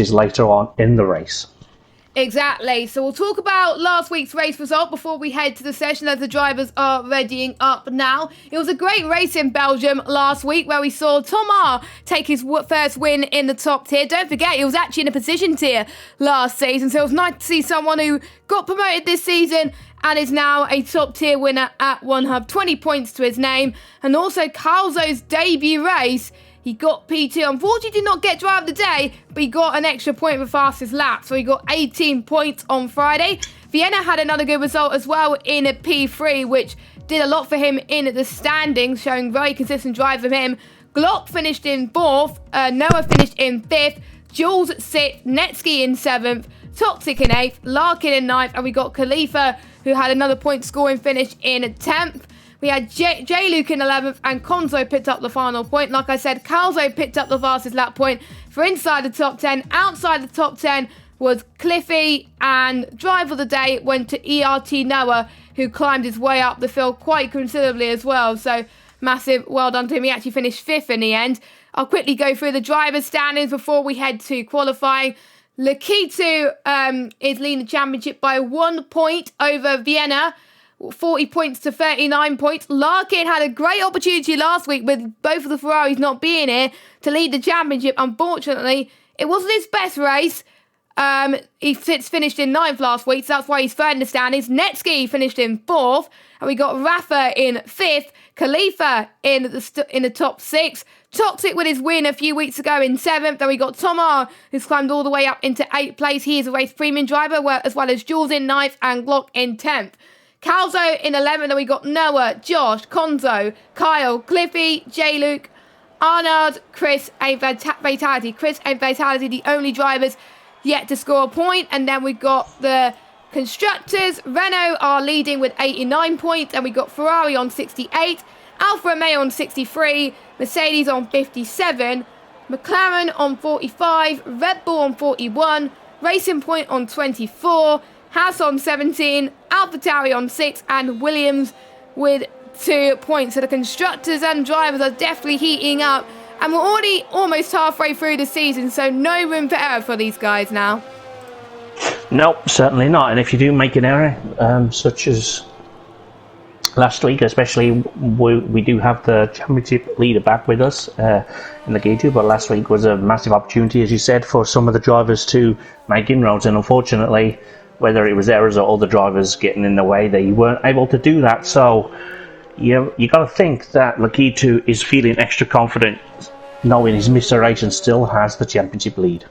passes later on in the race. Exactly. So we'll talk about last week's race result before we head to the session as the drivers are readying up now. It was a great race in Belgium last week where we saw Thomas take his first win in the top tier. Don't forget, he was actually in a position tier last season, so it was nice to see someone who got promoted this season and is now a top tier winner at OneHub. 20 points to his name. And also Konzo's debut race, he got P2. Unfortunately, did not get drive of the day, but he got an extra point for fastest lap. So he got 18 points on Friday. Vienna had another good result as well in a P3, which did a lot for him in the standings, showing very consistent drive from him. Glock finished in 4th. Noah finished in 5th. Jules 6th. Netsky in 7th. Toxic in 8th. Larkin in 9th. And we got Khalifa, who had another point scoring finish in 10th. We had J-Luke in 11th and Konzo picked up the final point. Like I said, Konzo picked up the fastest lap point for inside the top 10. Outside the top 10 was Cliffy, and drive of the day went to ERT Noah, who climbed his way up the field quite considerably as well. So massive well done to him. He actually finished 5th in the end. I'll quickly go through the driver's standings before we head to qualifying. Lakitu is leading the championship by 1 point over Vienna. 40 points to 39 points. Larkin had a great opportunity last week with both of the Ferraris not being here to lead the championship. Unfortunately, it wasn't his best race. He finished in 9th last week, so that's why he's 3rd in the standings. Netsky finished in 4th, and we got Rafa in 5th. Khalifa in the top 6. Toxic with his win a few weeks ago in 7th. Then we got Thomas, who's climbed all the way up into 8th place. He is a race premium driver, as well as Jules in 9th and Glock in 10th. Konzo in 11th, then we got Noah, Josh, Konzo, Kyle, Cliffy, J-Luke, Arnold, Chris, and Fatality. Chris and Fatality, the only drivers yet to score a point. And then we got the constructors. Renault are leading with 89 points, and we got Ferrari on 68, Alfa Romeo on 63, Mercedes on 57, McLaren on 45, Red Bull on 41, Racing Point on 24, Haas on 17, AlphaTauri on 6, and Williams with 2 points. So the constructors and drivers are definitely heating up, and we're already almost halfway through the season, so no room for error for these guys now. Nope, certainly not. And if you do make an error, such as last week, especially, we do have the championship leader back with us in the G2, but last week was a massive opportunity, as you said, for some of the drivers to make inroads, and unfortunately, whether it was errors or other drivers getting in the way, they weren't able to do that. So you got to think that Lakitu is feeling extra confident, knowing his Mr. Racing still has the championship lead.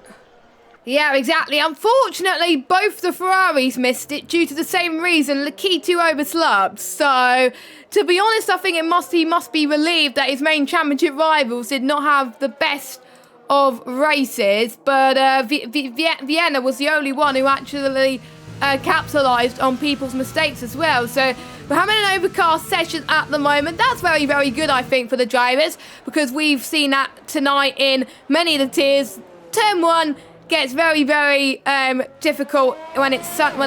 Yeah, exactly. Unfortunately, both the Ferraris missed it due to the same reason. Lakitu overslubbed. So, to be honest, I think he must be relieved that his main championship rivals did not have the best of races. But Vienna was the only one who actually capitalised on people's mistakes as well. So we're having an overcast session at the moment. That's very, very good, I think, for the drivers, because we've seen that tonight in many of the tiers. Turn 1 gets very, very difficult when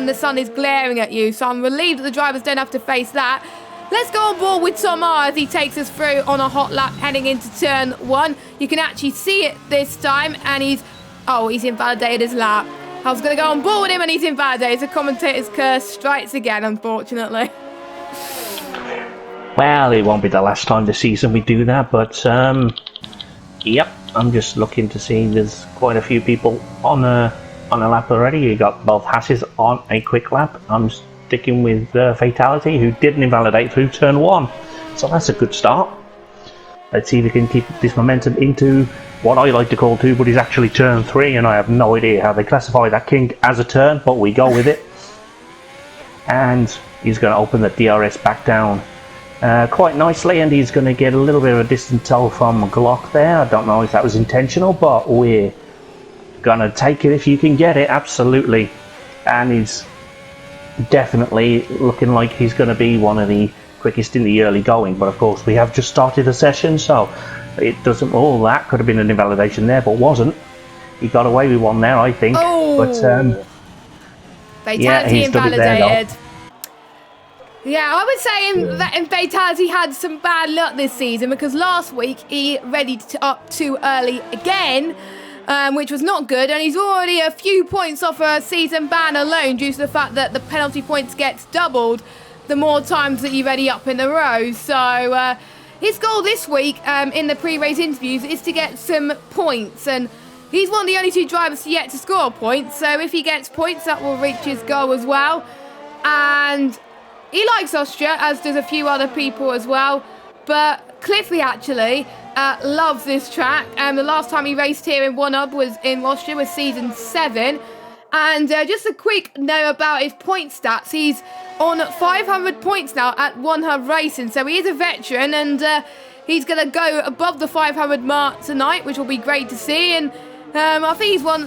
the sun is glaring at you. So I'm relieved that the drivers don't have to face that. Let's go on board with Thomas as he takes us through on a hot lap heading into turn 1. You can actually see it this time, and he's invalidated his lap. I was going to go on board with him, and he's invalidated. The commentator's curse strikes again, unfortunately. Well, it won't be the last time this season we do that, but yep, I'm just looking to see there's quite a few people on a lap already. You got both Hasses on a quick lap. I'm sticking with Fatality, who didn't invalidate through turn 1, so that's a good start. Let's see if we can keep this momentum into what I like to call 2, but is actually turn 3, and I have no idea how they classify that kink as a turn, but we go with it. And he's going to open the DRS back down quite nicely, and he's going to get a little bit of a distant toe from Glock there. I don't know if that was intentional, but we're going to take it if you can get it, absolutely. And he's definitely looking like he's going to be one of the quickest in the early going, but of course we have just started the session, so it doesn't. Oh, that could have been an invalidation there, but wasn't. He got away with one there, I think. Oh, but Fatality invalidated. Yeah, I would say that Fatality had some bad luck this season, because last week he readied up too early again. which was not good, and he's already a few points off a season ban alone due to the fact that the penalty points gets doubled the more times that you ready up in a row. So his goal this week in the pre-race interviews is to get some points, and he's one of the only 2 drivers yet to score points, so if he gets points that will reach his goal as well. And he likes Austria, as does a few other people as well, but Cliffy actually loves this track. The last time he raced here in OneHub was in Austria, was season 7. And just a quick note about his point stats. He's on 500 points now at OneHubRacing, so he is a veteran, and he's going to go above the 500 mark tonight, which will be great to see. And I think he's one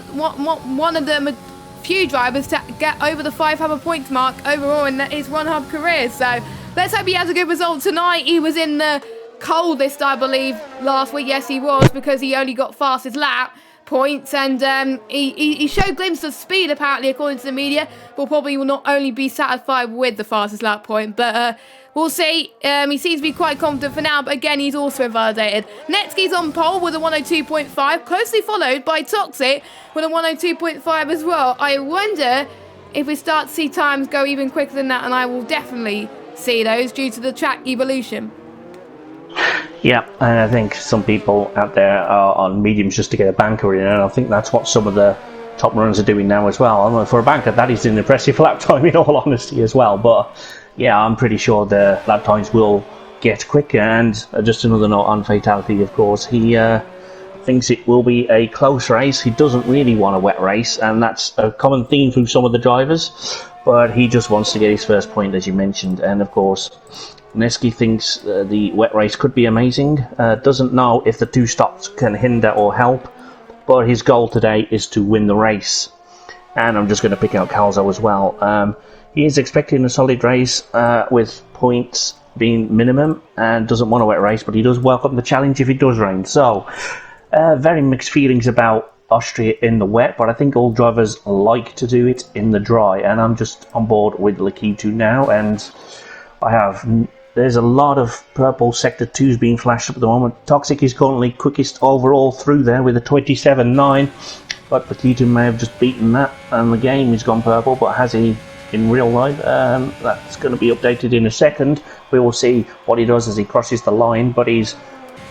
of the few drivers to get over the 500 points mark overall in his OneHub career. So let's hope he has a good result tonight. He was in the coldest, I believe, last week. Yes, he was, because he only got fastest lap points, and he showed glimpses of speed, apparently, according to the media, but probably will not only be satisfied with the fastest lap point, but we'll see. He seems to be quite confident for now, but again, he's also invalidated. Netsky's on pole with a 102.5, closely followed by Toxic with a 102.5 as well. I wonder if we start to see times go even quicker than that, and I will definitely see those due to the track evolution. Yeah, and I think some people out there are on mediums just to get a banker in, and I think that's what some of the top runners are doing now as well. I mean, for a banker, that is an impressive lap time in all honesty as well, but yeah, I'm pretty sure the lap times will get quicker. And just another note on Fatality, of course, he thinks it will be a close race. He doesn't really want a wet race, and that's a common theme through some of the drivers, but he just wants to get his first point, as you mentioned. And of course, Nesky thinks the wet race could be amazing, doesn't know if the 2 stops can hinder or help, but his goal today is to win the race. And I'm just going to pick out Konzo as well. He is expecting a solid race with points being minimum, and doesn't want a wet race, but he does welcome the challenge if it does rain. So very mixed feelings about Austria in the wet, but I think all drivers like to do it in the dry, and I'm just on board with Lakitu now. And there's a lot of purple sector 2s being flashed up at the moment. Toxic is currently quickest overall through there with a 27.9, but Lakitu may have just beaten that, and the game has gone purple, but has he in real life? That's going to be updated in a second. We will see what he does as he crosses the line, but he's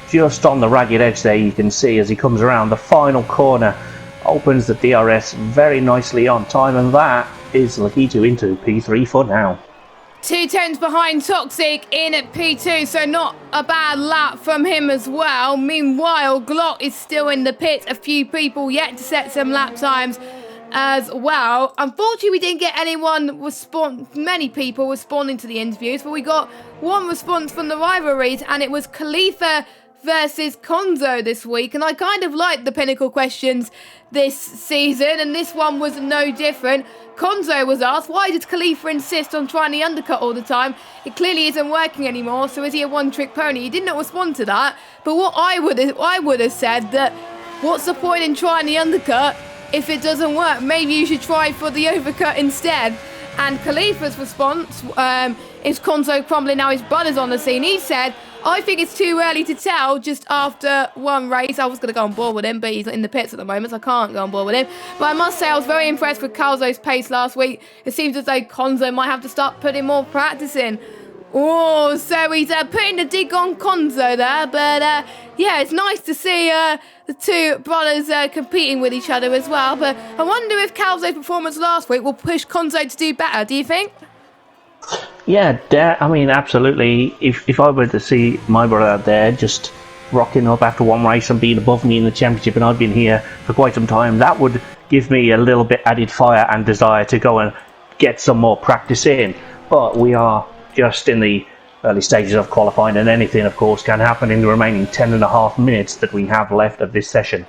just on the ragged edge there. You can see as he comes around the final corner, opens the DRS very nicely on time, and that is Lakitu into P3 for now. 2 tenths behind Toxic in at P2, so not a bad lap from him as well. Meanwhile, Glock is still in the pit. A few people yet to set some lap times as well. Unfortunately, we didn't get many people responding to the interviews, but we got one response from the rivalries, and it was Khalifa versus Konzo this week, and I kind of liked the Pinnacle questions this season, and this one was no different. Konzo was asked, why does Khalifa insist on trying the undercut all the time? It clearly isn't working anymore, so is he a one-trick pony? He did not respond to that, but what I would have said that, what's the point in trying the undercut if it doesn't work? Maybe you should try for the overcut instead. And Khalifa's response is Konzo crumbling now his brother's on the scene. He said, I think it's too early to tell just after one race. I was going to go on board with him, but he's in the pits at the moment, so I can't go on board with him. But I must say I was very impressed with Konzo's pace last week. It seems as though Konzo might have to start putting more practice in. Oh, so he's putting the dig on Konzo there. But yeah, it's nice to see the 2 brothers competing with each other as well. But I wonder if Konzo's performance last week will push Konzo to do better. Do you think? Yeah, I mean, absolutely. If I were to see my brother out there just rocking up after one race and being above me in the championship, and I've been here for quite some time, that would give me a little bit added fire and desire to go and get some more practice in. But we are just in the early stages of qualifying, and anything, of course, can happen in the remaining 10.5 minutes that we have left of this session.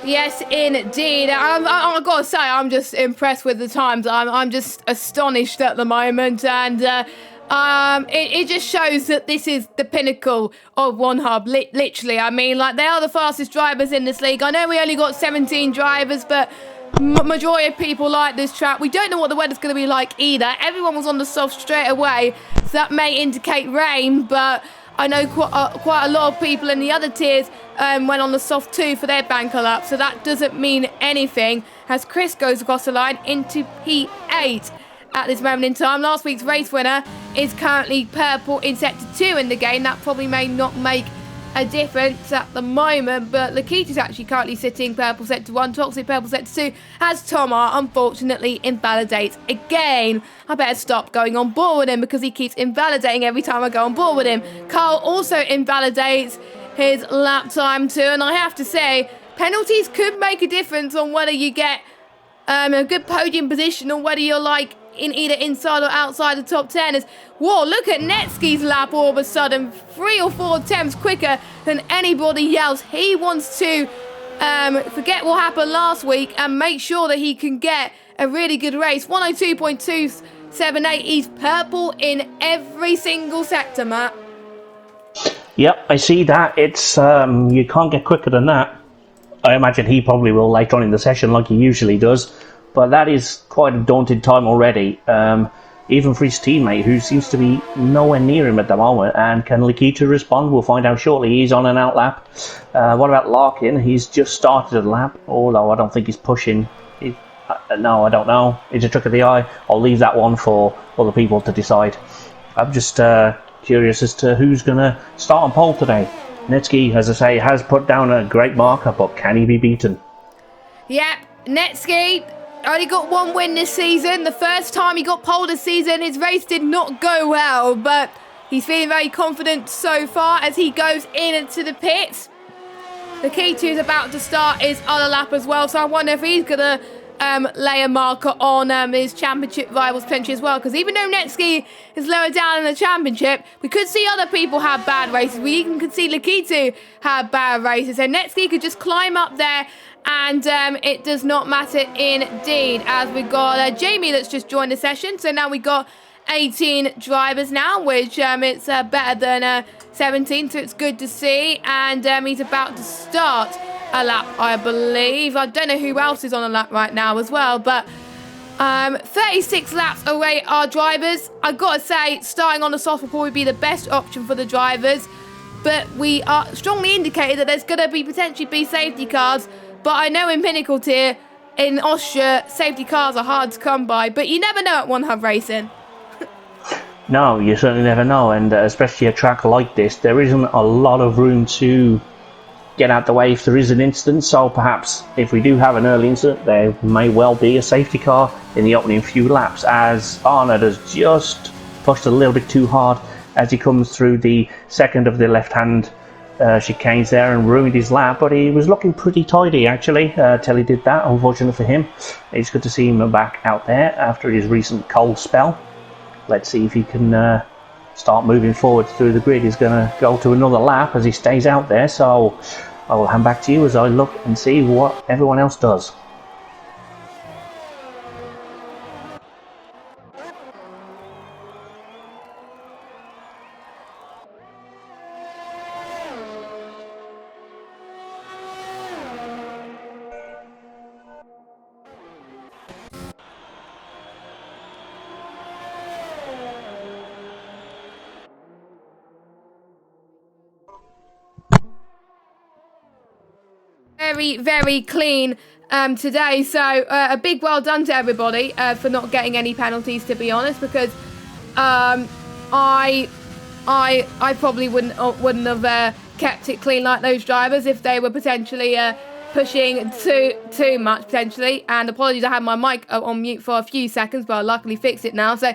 Yes, indeed. I've got to say, I'm just impressed with the times. I'm just astonished at the moment, and it just shows that this is the pinnacle of OneHub, literally. I mean, like, they are the fastest drivers in this league. I know we only got 17 drivers, but majority of people like this track. We don't know what the weather's going to be like either. Everyone was on the soft straight away, so that may indicate rain, but I know quite a lot of people in the other tiers went on the soft 2 for their banker lap, so that doesn't mean anything as Chris goes across the line into P8 at this moment in time. Last week's race winner is currently purple in sector 2 in the game. That probably may not make a difference at the moment, but Lakita's actually currently sitting purple sector 1, Toxic purple sector 2, as Tomar unfortunately invalidates again. I better stop going on board with him because he keeps invalidating every time I go on board with him. Carl also invalidates his lap time too, and I have to say, penalties could make a difference on whether you get a good podium position or whether you're like in either inside or outside the top 10. Is whoa, look at Netski's lap all of a sudden, 3 or 4 attempts quicker than anybody else. He wants to forget what happened last week and make sure that he can get a really good race. 102.278. He's purple in every single sector, Matt. Yep, I see that. It's you can't get quicker than that. I imagine he probably will later on in the session like he usually does, but that is quite a daunting time already, even for his teammate, who seems to be nowhere near him at the moment. And can Lakita respond? We'll find out shortly. He's on an out lap. What about Larkin? He's just started a lap, although I don't think he's pushing. No, I don't know. It's a trick of the eye. I'll leave that one for other people to decide. I'm just curious as to who's going to start on pole today. Netski, as I say, has put down a great marker, but can he be beaten? Yep, Netski only got 1 win this season. The first time he got pole this season, his race did not go well, but he's feeling very confident so far as he goes into the pits. The key to is about to start his other lap as well, so I wonder if he's going to lay a marker on his championship rivals potentially as well, because even though Netski is lower down in the championship, we could see other people have bad races. We even could see Lakitu have bad races, so Netski could just climb up there, and it does not matter indeed. As we got Jamie that's just joined the session, so now we got 18 drivers now, which it's better than 17, so it's good to see. And he's about to start a lap, I believe. I don't know who else is on a lap right now as well, but 36 laps away our drivers. I've got to say, starting on the soft will probably be the best option for the drivers, but we are strongly indicated that there's going to be potentially be safety cars. But I know in Pinnacle tier in Austria, safety cars are hard to come by, but you never know at OneHubRacing. No, you certainly never know, and especially a track like this, there isn't a lot of room to get out the way if there is an incident. So perhaps if we do have an early incident, there may well be a safety car in the opening few laps, as Arnold has just pushed a little bit too hard as he comes through the second of the left-hand chicanes there and ruined his lap. But he was looking pretty tidy actually till he did that. Unfortunate for him. It's good to see him back out there after his recent cold spell. Let's see if he can start moving forward through the grid. He's going to go to another lap as he stays out there, so I will hand back to you as I look and see what everyone else does. Very, very clean today, so a big well done to everybody for not getting any penalties, to be honest, because I probably wouldn't have kept it clean like those drivers if they were potentially pushing too much potentially. And apologies, I had my mic on mute for a few seconds, but I luckily fixed it now. So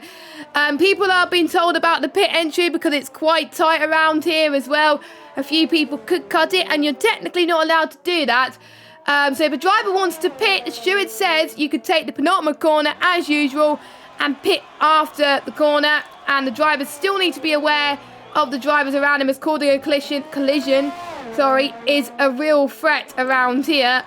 people are being told about the pit entry because it's quite tight around here as well. A few people could cut it, and you're technically not allowed to do that. So if a driver wants to pit, the steward says you could take the penultimate corner as usual and pit after the corner, and the drivers still need to be aware of the drivers around him, as causing a collision is a real threat around here.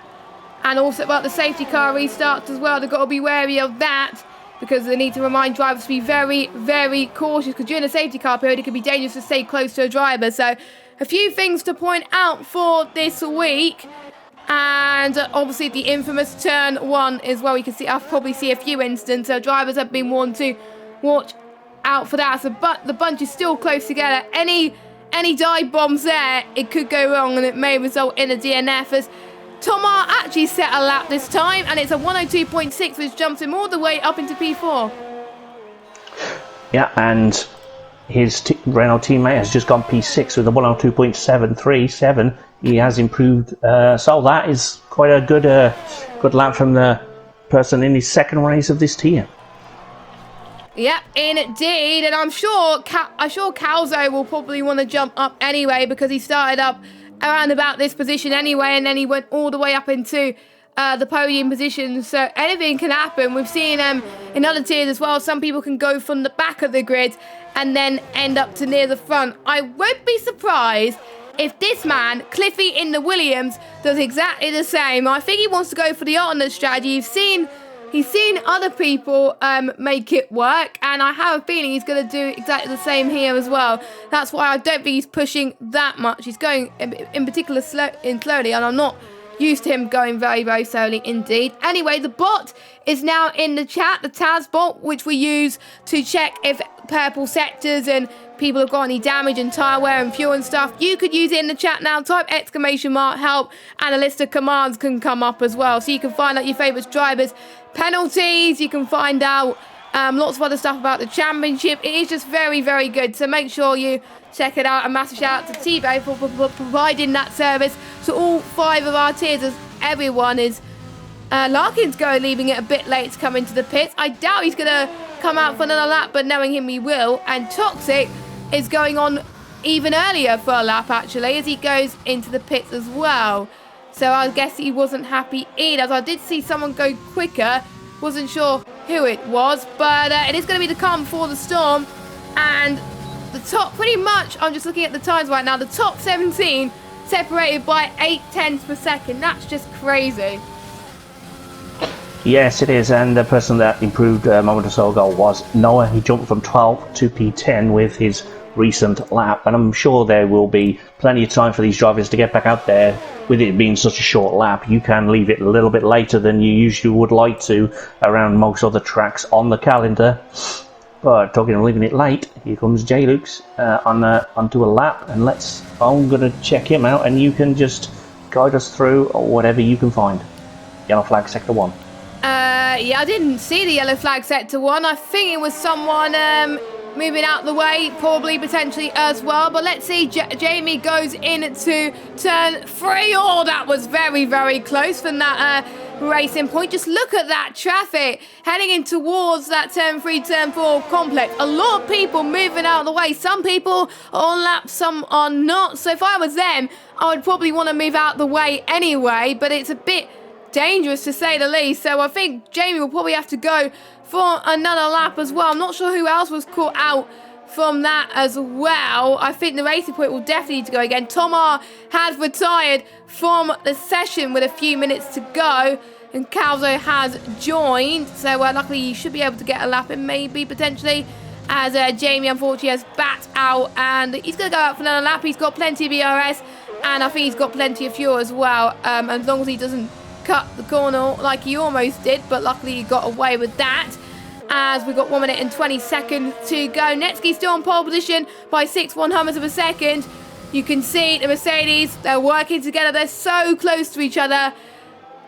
And also about the safety car restarts as well, they've got to be wary of that, because they need to remind drivers to be very, very cautious, because during the safety car period it can be dangerous to stay close to a driver. So a few things to point out for this week. And obviously the infamous turn 1 is where we can see, I'll probably see a few instances. Drivers have been warned to watch out for that. So, but the bunch is still close together. Any any dive bombs there, it could go wrong and it may result in a DNF, as Tomar actually set a lap this time, and it's a 102.6, which jumps him all the way up into P4. Yeah, and his Renault teammate has just gone P6 with a 102.737. He has improved, so that is quite a good lap from the person in his second race of this tier. Yep, indeed, and I'm sure Konzo will probably want to jump up anyway, because he started up around about this position anyway, and then he went all the way up into the podium position, so anything can happen. We've seen in other tiers as well, some people can go from the back of the grid and then end up to near the front. I won't be surprised if this man, Cliffy in the Williams, does exactly the same. I think he wants to go for the alternate strategy. He's seen other people make it work, and I have a feeling he's going to do exactly the same here as well. That's why I don't think he's pushing that much. He's going in particular slowly, and I'm not used to him going very, very slowly indeed. Anyway, the bot is now in the chat, the Taz bot, which we use to check if purple sectors and people have got any damage and tyre wear and fuel and stuff. You could use it in the chat now. Type !help, and a list of commands can come up as well. So you can find out your favourite drivers' penalties. You can find out lots of other stuff about the championship. It is just very, very good. So make sure you check it out. A massive shout out to T-Bay for providing that service to all 5 of our tiers, as everyone is. Larkin's leaving it a bit late to come into the pits. I doubt he's going to come out for another lap, but knowing him, he will. And Toxic is going on even earlier for a lap, actually, as he goes into the pits as well. So I guess he wasn't happy either, as I did see someone go quicker. Wasn't sure who it was, but it is going to be the calm before the storm. And the top, pretty much, I'm just looking at the times right now, the top 17 separated by 8/10 per second. That's just crazy. Yes, it is, and the person that improved a moment or so ago was Noah. He jumped from 12 to P10 with his recent lap, and I'm sure there will be plenty of time for these drivers to get back out there. With it being such a short lap, you can leave it a little bit later than you usually would like to around most other tracks on the calendar. But talking of leaving it late, here comes J-Lukes onto a lap, and I'm going to check him out, and you can just guide us through whatever you can find. Yellow flag sector 1. Yeah, I didn't see the yellow flag sector 1. I think it was someone moving out the way, probably potentially as well. But let's see, Jamie goes into turn 3. Oh, that was very, very close from that racing point. Just look at that traffic heading in towards that turn 3, turn 4 complex. A lot of people moving out of the way. Some people are on laps, some are not. So if I was them, I would probably want to move out the way anyway, but it's a bit dangerous to say the least. So I think Jamie will probably have to go for another lap as well. I'm not sure who else was caught out from that as well. I think the racing point will definitely need to go again. Tomar has retired from the session with a few minutes to go, and Konzo has joined. So luckily he should be able to get a lap in, maybe, potentially, as Jamie unfortunately has backed out, and he's going to go out for another lap. He's got plenty of ERS, and I think he's got plenty of fuel as well, as long as he doesn't cut the corner like he almost did, but luckily he got away with that, as we've got 1 minute and 20 seconds to go. Netsky's still on pole position by 6/100ths of a second. You can see the Mercedes, they're working together, they're so close to each other.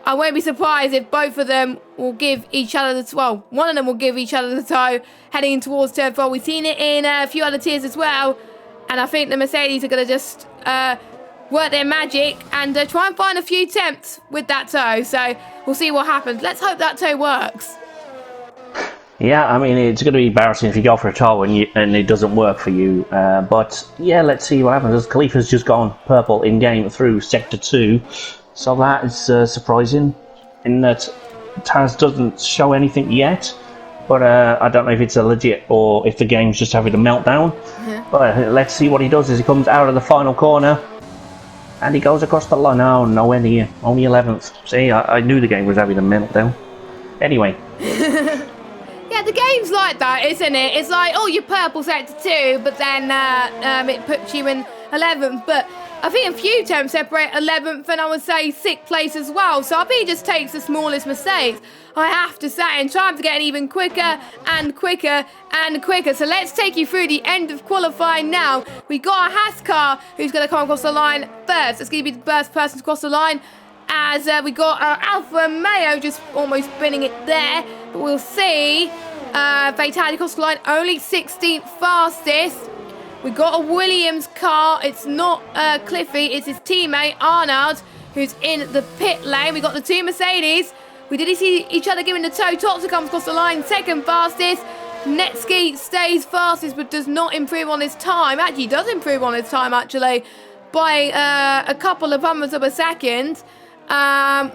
I won't be surprised if both of them will give each other one of them will give each other the toe heading towards turn 4. We've seen it in a few other tiers as well, and I think the Mercedes are going to just work their magic and try and find a few attempts with that toe. So we'll see what happens. Let's hope that toe works. Yeah, I mean, it's going to be embarrassing if you go for a toe and it doesn't work for you. But yeah, let's see what happens. As Khalifa's just gone purple in game through sector 2, so that is surprising in that Taz doesn't show anything yet. But I don't know if it's a legit or if the game's just having a meltdown. But let's see what he does as he comes out of the final corner. And he goes across the line. Oh, nowhere near. Only 11th. See, I knew the game was having a meltdown. Anyway. Yeah, the game's like that, isn't it? It's like, oh, you're purple sector 2, but then it puts you in 11th. But I think a few temps separate 11th and I would say 6th place as well. So I think he just takes the smallest mistakes, I have to say, and trying to get even quicker and quicker and quicker. So let's take you through the end of qualifying now. We got a Haas car who's going to come across the line first. It's going to be the first person to cross the line, as we got Alfa Romeo just almost spinning it there. But we'll see. Fatality across the line, only 16th fastest. We got a Williams car. It's not Cliffy, it's his teammate Arnold who's in the pit lane. We got the two Mercedes. We did see each other giving the toe. Toxic comes across the line, second fastest. Netsky stays fastest but does not improve on his time. Actually, does improve on his time actually by a couple of hundredths of a second.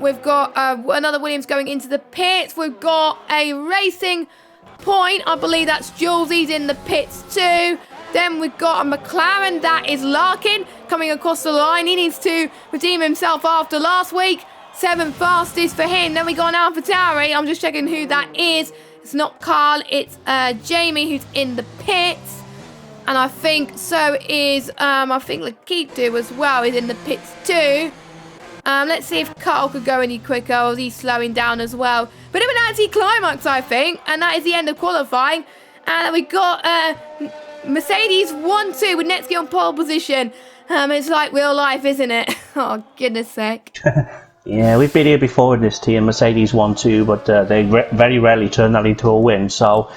We've got another Williams going into the pits. We've got a Racing Point. I believe that's Jules. He's in the pits too. Then we've got a McLaren, that is Larkin, coming across the line. He needs to redeem himself after last week. 7th fastest for him. Then we got an AlphaTauri. I'm just checking who that is. It's not Carl, it's Jamie who's in the pits. And I think so is, I think Lakitu as well is in the pits too. Let's see if Carl could go any quicker, or is he slowing down as well. But it was an anti-climax, I think. And that is the end of qualifying. And we got Mercedes 1-2 with Netsky on pole position. It's like real life, isn't it? Oh, goodness sake. Yeah, we've been here before in this team. Mercedes 1-2, but they very rarely turn that into a win. So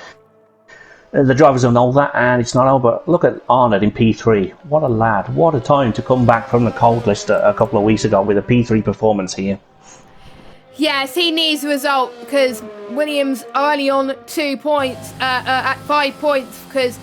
the drivers don't know that, and it's not over. Look at Arnold in P3. What a lad. What a time to come back from the cold list a couple of weeks ago with a P3 performance here. Yes, he needs the result because Williams are only on 2 points, at 5 points, because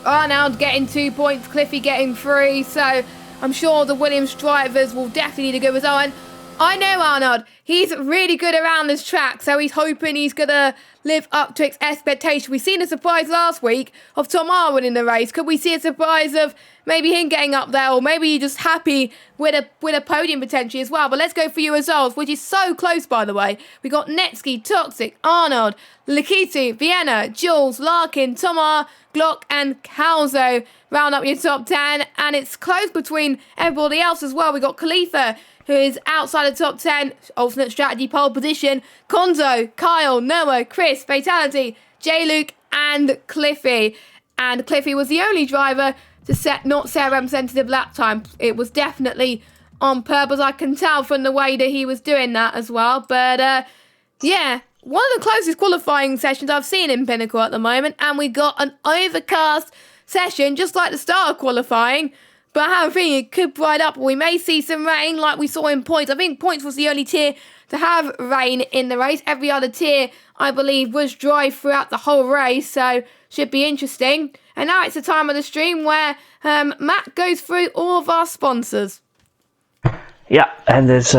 Arnold getting 2 points, Cliffy getting 3. So I'm sure the Williams drivers will definitely need a good result. And I know Arnold, he's really good around this track, so he's hoping he's going to live up to expectation. We've seen a surprise last week of Tom R winning the race. Could we see a surprise of maybe him getting up there, or maybe you're just happy with a podium potentially as well? But let's go for your results, which is so close, by the way. We got Netsky, Toxic, Arnold, Lakitu, Vienna, Jules, Larkin, Tom R, Glock and Konzo round up your top 10, and it's close between everybody else as well. We got Khalifa, who is outside the top 10, alternate strategy pole position. Konzo, Kyle, Noah, Chris, Fatality, J-Luke and Cliffy. And Cliffy was the only driver to not set a representative lap time. It was definitely on purpose. I can tell from the way that he was doing that as well. But yeah, one of the closest qualifying sessions I've seen in Pinnacle at the moment. And we got an overcast session, just like the start of qualifying. But I have a feeling it could bright up. We may see some rain like we saw in points. I think points was the only tier to have rain in the race. Every other tier, I believe, was dry throughout the whole race. So should be interesting. And now it's the time of the stream where Matt goes through all of our sponsors. Yeah, and there's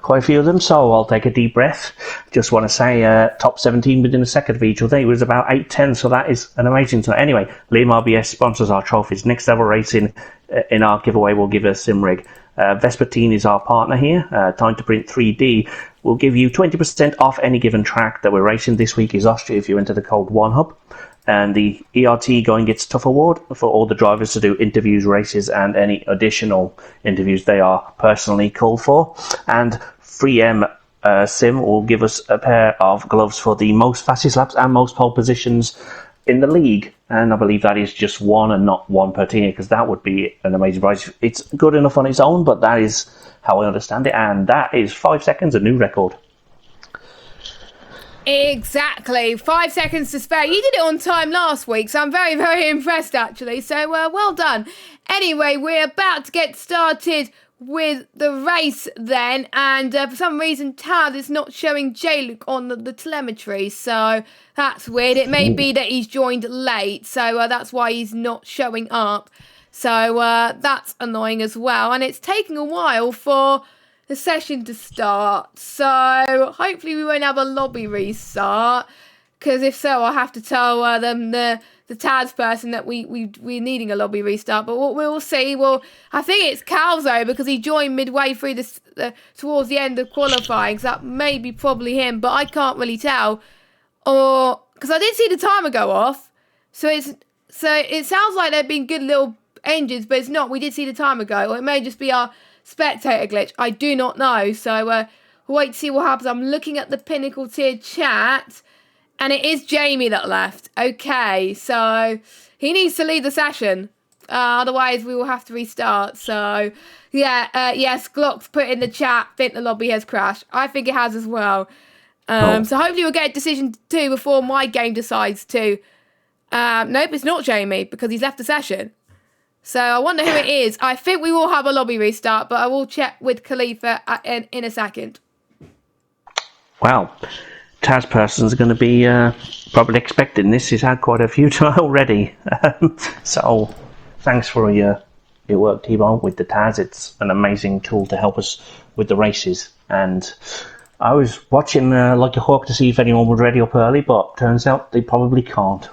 quite a few of them, so I'll take a deep breath. Just want to say top 17 within a second of each. I think it was about 8-10, so that is an amazing time. Anyway, Liam RBS sponsors our trophies. Next Level Racing in our giveaway will give us a sim rig. Vespertine is our partner here. Time to Print 3D will give you 20% off any given track that we're racing. This week is Austria if you enter the code OneHub. And the ERT Going Gets Tough award for all the drivers to do interviews, races, and any additional interviews they are personally called for. And 3M Sim will give us a pair of gloves for the most fastest laps and most pole positions in the league. And I believe that is just one and not one per tier, because that would be an amazing prize. It's good enough on its own, but that is how I understand it. And that is 5 seconds, a new record. Exactly. 5 seconds to spare. You did it on time last week, so I'm very, very impressed, actually. So, well done. Anyway, we're about to get started with the race then, and for some reason, Taz is not showing J-Luke on the telemetry, so that's weird. It may be that he's joined late, so that's why he's not showing up. So, that's annoying as well, and it's taking a while for the session to start, so hopefully we won't have a lobby restart, because if so, I'll have to tell them, the Taz person, that we're needing a lobby restart. But we'll see. Well, I think it's Calzo, because he joined midway through this towards the end of qualifying, so that may be probably him, but I can't really tell, or because I did see the timer go off, so it sounds like they've been good little engines, but it's not. We did see the timer go, or it may just be our spectator glitch. I do not know. So we'll wait to see what happens. I'm looking at the Pinnacle tier chat, and it is Jamie that left. Okay, so he needs to leave the session. Otherwise, we will have to restart. So, yeah, yes, Glock's put in the chat, think the lobby has crashed. I think it has as well. So hopefully we'll get a decision too before my game decides to. Nope, it's not Jamie because he's left the session. So I wonder who it is. I think we will have a lobby restart, but I will check with Khalifa in a second. Wow. Taz person's going to be probably expecting this. He's had quite a few already. So thanks for your work, T-Bone, with the Taz. It's an amazing tool to help us with the races. And I was watching like a hawk to see if anyone would ready up early, but turns out they probably can't.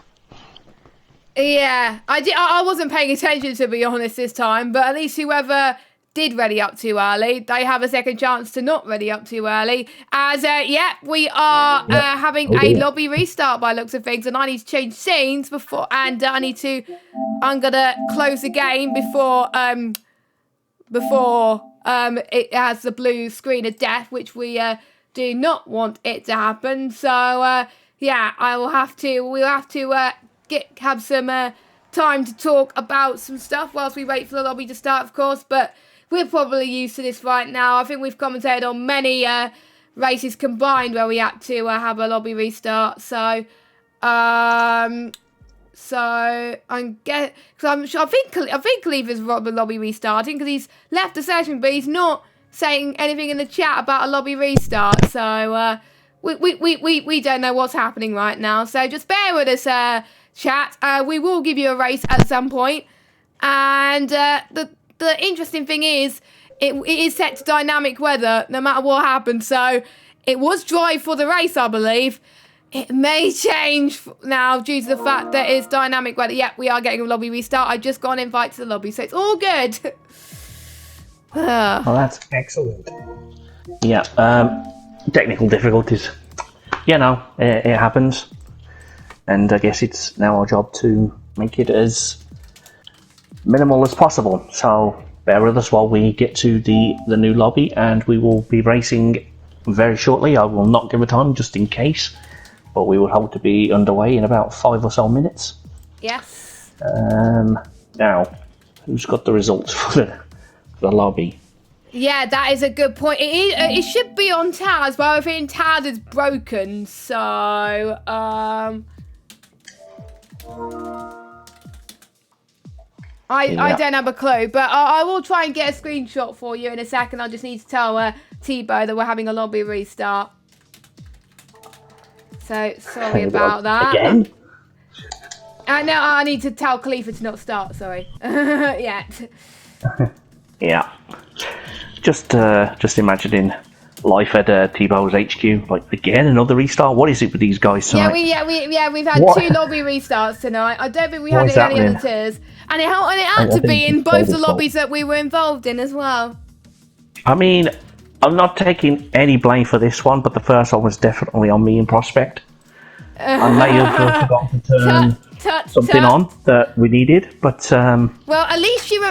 Yeah, I wasn't paying attention, to be honest, this time. But at least whoever did ready up too early, they have a second chance to not ready up too early. As, we are having a lobby restart by looks of things. And I need to change scenes before, and I'm going to close the game before it has the blue screen of death, which we do not want it to happen. So, we'll have to have some time to talk about some stuff whilst we wait for the lobby to start, of course, but we're probably used to this right now. I think we've commentated on many races combined where we had to have a lobby restart. So I think Khalifa's lobby restarting because he's left the session, but he's not saying anything in the chat about a lobby restart. So we don't know what's happening right now. So just bear with us, chat. We will give you a race at some point, and the interesting thing is, it is set to dynamic weather no matter what happens. So it was dry for the race, I believe. It may change now due to the fact that it's dynamic weather. Yeah, we are getting a lobby restart. I just got an invite to the lobby, so it's all good. Well, that's excellent. Yeah, technical difficulties. You know, it happens. And I guess it's now our job to make it as minimal as possible. So bear with us while we get to the new lobby, and we will be racing very shortly. I will not give a time just in case, but we will hope to be underway in about 5 or so minutes. Yes. Now, who's got the results for the lobby? Yeah, that is a good point. It should be on Taz, but I think Taz is broken. So, I don't have a clue, but I will try and get a screenshot for you in a second. I just need to tell T-Bo that we're having a lobby restart. So, sorry about that. Again? No, I need to tell Khalifa to not start, sorry. Yet. Yeah. Just imagining life at T-Bow's HQ. Like, again, another restart? What is it with these guys tonight? We've had 2 lobby restarts tonight. I don't think we had it in any other tiers. And it had to be in both the lobbies that we were involved in as well. I mean, I'm not taking any blame for this one, but the first one was definitely on me in Prospect. I may have forgotten to turn something on that we needed, but well, at least you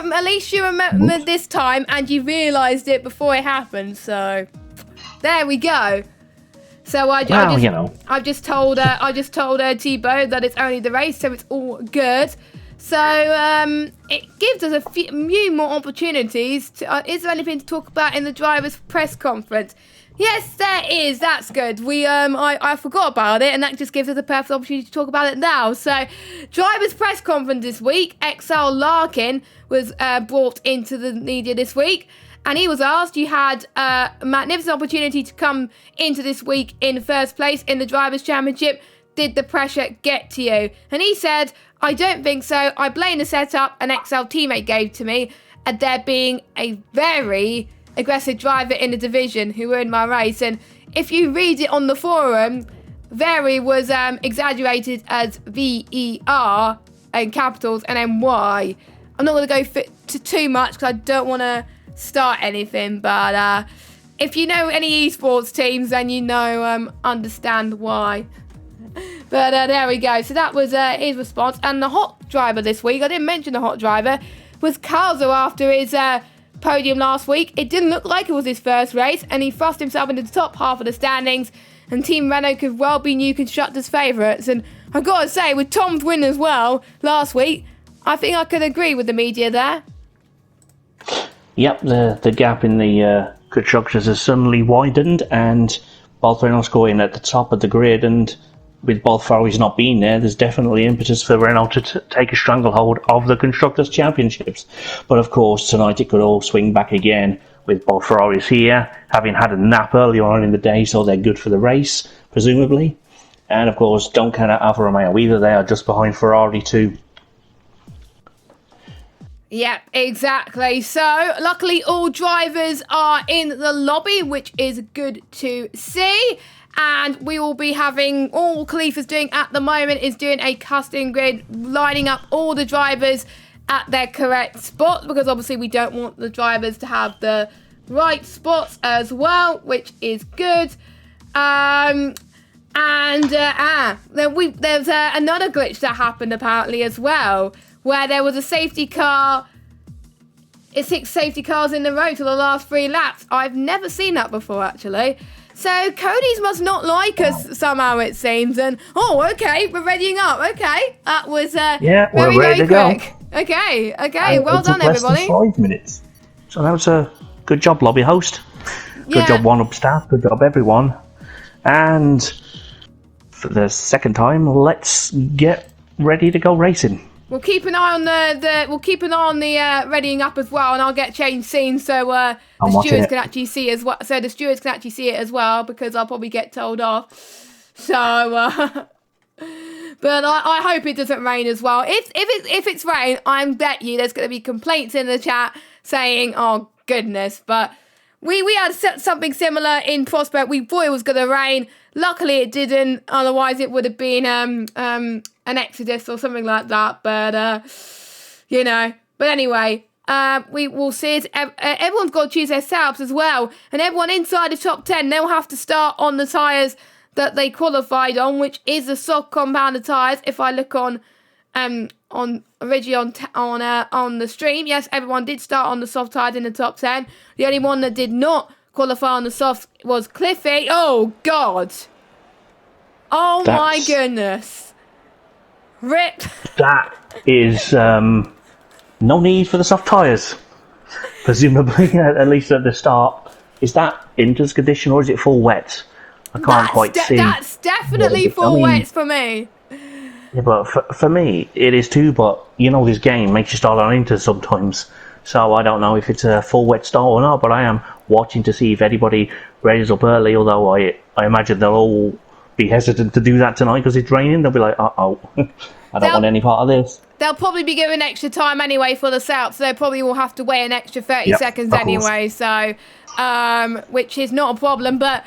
remember this time, and you realised it before it happened. So there we go. So I just told T-Bo that it's only the race, so it's all good. So it gives us a few more opportunities. Is there anything to talk about in the drivers' press conference? Yes, there is. That's good. I forgot about it, and that just gives us a perfect opportunity to talk about it now. So, drivers' press conference this week. XL Larkin was brought into the media this week, and he was asked, you had a magnificent opportunity to come into this week in first place in the Drivers' Championship. Did the pressure get to you? And he said, I don't think so. I blame the setup an XL teammate gave to me, and there being a very aggressive driver in the division who were in my race. And if you read it on the forum, very was exaggerated as VER in capitals and then Y. I'm not going to go to too much because I don't want to start anything, but if you know any esports teams, then you know understand why. But there we go. So that was his response. And the hot driver this week, I didn't mention the hot driver, was Konzo after his podium last week. It didn't look like it was his first race, and he thrust himself into the top half of the standings, and Team Renault could well be new constructors' favourites. And I've got to say, with Tom's win as well last week, I think I could agree with the media there. Yep, the gap in the constructors has suddenly widened, and both Renault's going at the top of the grid, and with both Ferraris not being there, there's definitely impetus for Renault to take a stranglehold of the Constructors' Championships. But of course, tonight it could all swing back again with both Ferraris here, having had a nap earlier on in the day, so they're good for the race, presumably. And of course, don't count out Alfa Romeo either, they are just behind Ferrari too. Yep, exactly. So, luckily all drivers are in the lobby, which is good to see. And we will be having, all Khalifa's doing at the moment is doing a custom grid, lining up all the drivers at their correct spots, because obviously we don't want the drivers to have the right spots as well, which is good. There's another glitch that happened apparently as well, where there was a safety car, 6 safety cars in the row to the last 3 laps. I've never seen that before, actually. So Cody's must not like us somehow, it seems. And, okay, we're readying up. Okay, that was we're very, ready very to quick. Go. Okay, well done, everybody. 5 minutes. So that was a good job, lobby host. Good job, one-up staff. Good job, everyone. And for the second time, let's get ready to go racing. We'll keep an eye on the readying up as well, and I'll get changed scenes so the stewards can actually see as well. So the stewards can actually see it as well, because I'll probably get told off. So, but I hope it doesn't rain as well. If it's rain, I bet you there's going to be complaints in the chat saying, "Oh goodness!" But we had something similar in Prospect. We thought it was going to rain. Luckily, it didn't. Otherwise, it would have been an exodus or something like that. But But anyway, we will see it. Everyone's got to choose their setups as well, and everyone inside the top 10, they'll have to start on the tyres that they qualified on, which is the soft compounded tyres. If I look on originally on the stream, yes, everyone did start on the soft tyres in the top 10. The only one that did not qualify on the soft was Cliffy. Oh God! Oh my goodness! Rip. That is no need for the soft tyres. Presumably, at least at the start. Is that Inter's condition or is it full wet? I can't quite see. That's definitely full wets for me. Yeah, but for me, it is too, but this game makes you start on Inter sometimes. So I don't know if it's a full wet start or not, but I am watching to see if anybody readies up early, although I imagine they'll all be hesitant to do that tonight because it's raining. They'll be like, I don't want any part of this. They'll probably be given extra time anyway for the setup, so they probably will have to wait an extra 30 seconds anyway, so, which is not a problem, but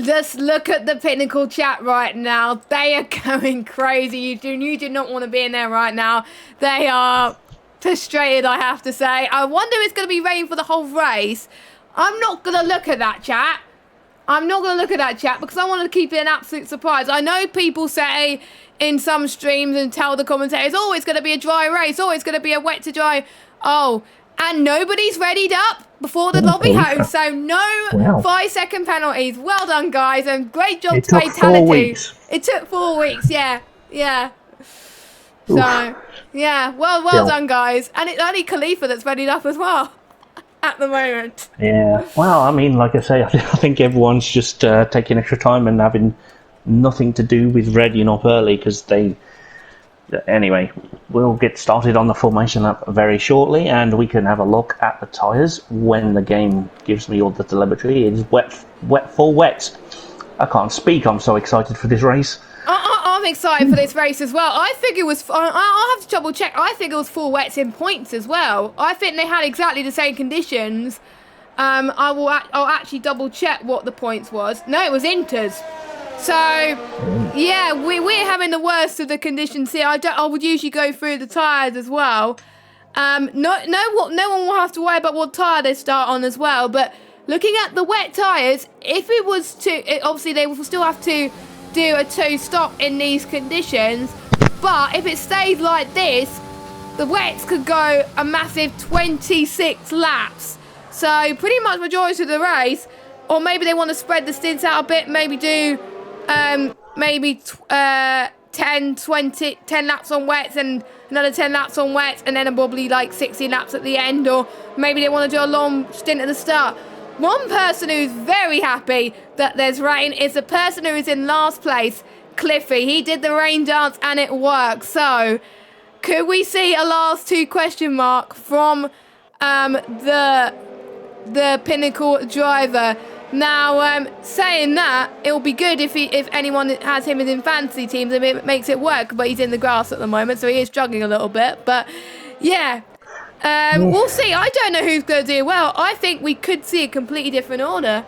just look at the Pinnacle chat right now. They are going crazy. You do not want to be in there right now. They are frustrated, I have to say. I wonder if it's going to be raining for the whole race. I'm not going to look at that chat. Because I want to keep it an absolute surprise. I know people say in some streams and tell the commentators, oh, it's going to be a dry race. Oh, it's going to be a wet to dry. Oh, and nobody's readied up before the lobby host. So no 5-second penalties. Well done, guys. And great job to Fatality. It took 4 weeks. Yeah. So, yeah. Well done, guys. And it's only Khalifa that's readied up as well. At the moment. Yeah, well, I mean, like I say, I think everyone's just taking extra time and having nothing to do with readying up early because they... Anyway, we'll get started on the formation lap very shortly and we can have a look at the tyres when the game gives me all the telemetry. It's full wet. I can't speak, I'm so excited for this race. I'm excited for this race as well. I think it was... I'll have to double check. I think it was full wets in points as well. I think they had exactly the same conditions. I'll actually double check what the points was. No, it was Inter's. So, yeah, we're having the worst of the conditions here. I would usually go through the tyres as well. No one will have to worry about what tyre they start on as well. But looking at the wet tyres, if it was to... Obviously, they will still have to do a 2-stop in these conditions, but if it stays like this, the wets could go a massive 26 laps. So pretty much majority of the race, or maybe they want to spread the stints out a bit, maybe do 10 laps on wets and another 10 laps on wets, and then probably like 60 laps at the end, or maybe they want to do a long stint at the start. One person who's very happy that there's rain is the person who is in last place, Khalifa. He did the rain dance and it worked. So could we see a last two question mark from the Pinnacle driver? Now, saying that, it'll be good if anyone has him in fantasy teams and it makes it work, but he's in the grass at the moment, so he is struggling a little bit. But yeah, we'll see. I don't know who's going to do well. I think we could see a completely different order.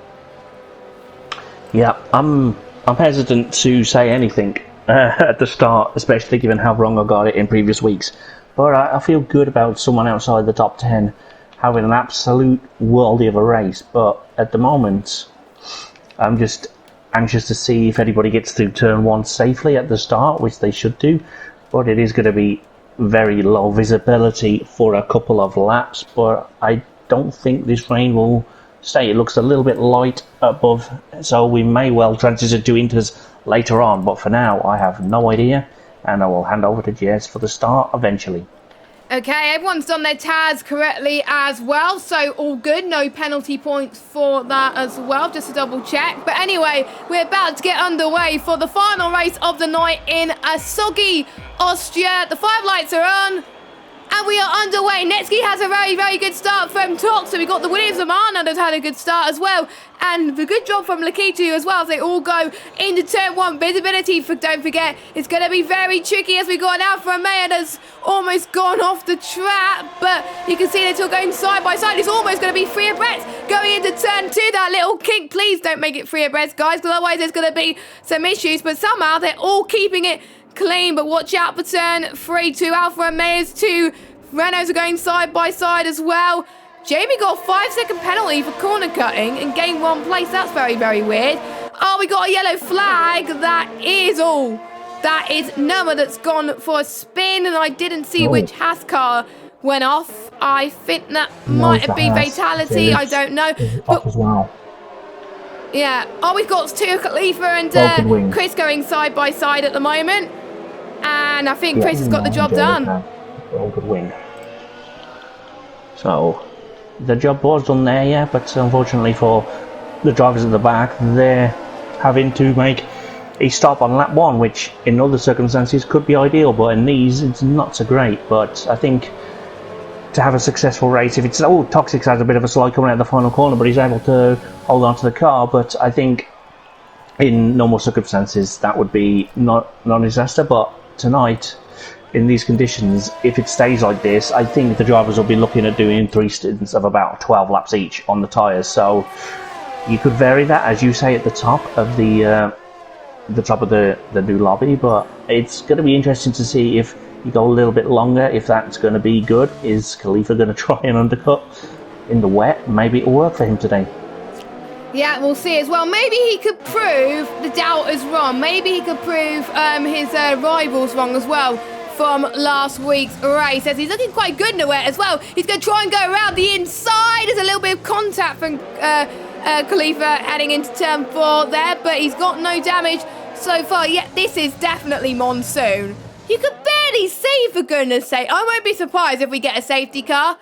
Yeah, I'm hesitant to say anything at the start, especially given how wrong I got it in previous weeks. But I feel good about someone outside the top 10 having an absolute worldie of a race. But at the moment, I'm just anxious to see if anybody gets through turn 1 safely at the start, which they should do. But it is going to be very low visibility for a couple of laps. But I don't think this rain will stay. It looks a little bit light above, so we may well transition to inters later on. But for now, I have no idea, and I will hand over to Jess for the start eventually. Okay, everyone's done their tags correctly as well, so all good. No penalty points for that as well, just to double check. But anyway, we're about to get underway for the final race of the night in soggy Austria. The 5 lights are on, and we are underway. Netsky has a very, very good start from Tok, so we've got the Williams of Arnold has had a good start as well. And the good job from Lakitu as well, as they all go into turn 1. Visibility, don't forget, it's going to be very tricky as we got an Alfa Romeo that's almost gone off the track. But you can see they're still going side by side. It's almost going to be free abreast going into turn 2. That little kink, please don't make it free abreast, guys, because otherwise there's going to be some issues. But somehow they're all keeping it clean. But watch out for turn 3. 2 Alfa Romeos, 2 Renaults are going side by side as well. Jamie got a 5-second penalty for corner cutting and gained 1 place. That's very, very weird. Oh, we got a yellow flag. That is all. That is Noah that's gone for a spin, and I didn't see which Haas car went off. I think that might have been fatality. I don't know. But as well. Yeah. Oh, we've got 2 Khalifa and Chris going side by side at the moment. And I think Chris has got the job done. All good win. So the job was done there, yeah, but unfortunately for the drivers at the back, they're having to make a stop on lap 1, which in other circumstances could be ideal, but in these it's not so great. But I think to have a successful race, if it's Toxic has a bit of a slide coming out of the final corner, but he's able to hold on to the car. But I think in normal circumstances that would be non-disaster. But tonight, in these conditions, if it stays like this, I think the drivers will be looking at doing 3 stints of about 12 laps each on the tyres. So you could vary that, as you say, at the top of the new lobby. But it's going to be interesting to see if you go a little bit longer, if that's going to be good. Is Khalifa going to try and undercut in the wet? Maybe it'll work for him today. Yeah, we'll see as well. Maybe he could prove the doubters wrong. Maybe he could prove his rivals wrong as well from last week's race, as he's looking quite good in the wet as well. He's going to try and go around the inside. There's a little bit of contact from Khalifa heading into turn 4 there, but he's got no damage so far. Yeah, this is definitely monsoon. You could barely see, for goodness sake. I won't be surprised if we get a safety car.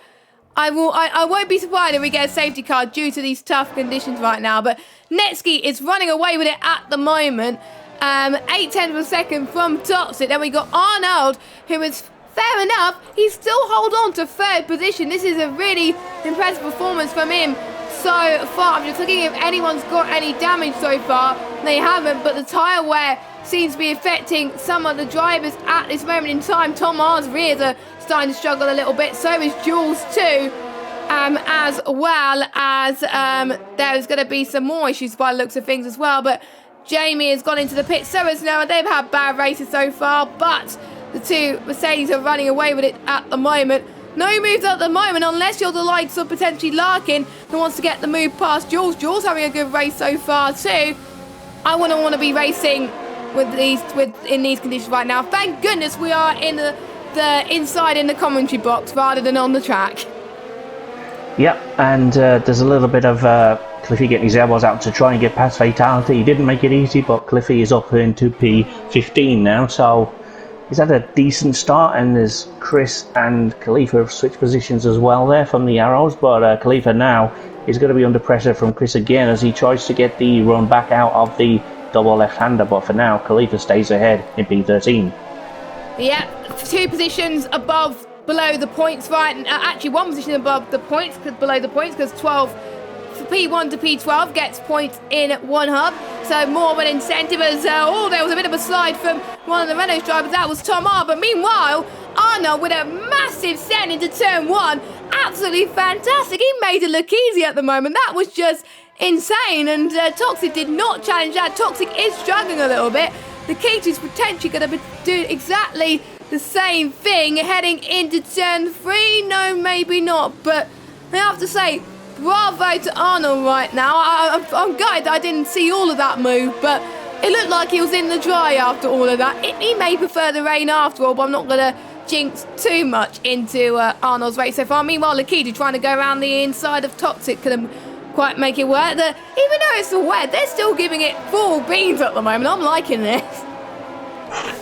I won't be surprised if we get a safety car due to these tough conditions right now. But Netsky is running away with it at the moment. 8/10 of a second from Toxic. Then we got Arnold, who is fair enough. He's still hold on to 3rd position. This is a really impressive performance from him so far. I'm just looking if anyone's got any damage so far. They haven't, but the tyre wear seems to be affecting some of the drivers at this moment in time. Tom R's rears are starting to struggle a little bit. So is Jules too. As well as there's going to be some more issues by the looks of things as well. But Jamie has gone into the pit, so has Noah. They've had bad races so far, but the 2 Mercedes are running away with it at the moment. No moves at the moment, unless you're the likes of potentially Larkin, who wants to get the move past Jules. Jules having a good race so far too. I wouldn't want to be racing in these conditions right now. Thank goodness we are in the the inside in the commentary box rather than on the track. Yep, and there's a little bit of Cliffy getting his elbows out to try and get past Fatality. He didn't make it easy, but Cliffy is up into P15 now, so he's had a decent start, and there's Chris and Khalifa have switched positions as well there from the arrows, but Khalifa now is going to be under pressure from Chris again as he tries to get the run back out of the double left-hander, but for now Khalifa stays ahead in P13. Yeah, 2 positions below the points, right? Actually, 1 position above the points, below the points, because 12 for P1 to P12 gets points in OneHub. So more of an incentive as there was a bit of a slide from one of the Renault drivers. That was Tom R. But meanwhile, Arnold with a massive send into turn 1. Absolutely fantastic. He made it look easy at the moment. That was just insane. And Toxic did not challenge that. Toxic is struggling a little bit. The K2's potentially going to do exactly the same thing heading into turn 3. No, maybe not, but I have to say bravo to Arnold right now. I'm gutted that I didn't see all of that move, but it looked like he was in the dry after all of that. He may prefer the rain after all, but I'm not going to jinx too much into Arnold's race so far. Meanwhile, Lakita trying to go around the inside of Toxic couldn't quite make it work. Even though it's wet, they're still giving it full beans at the moment. I'm liking this.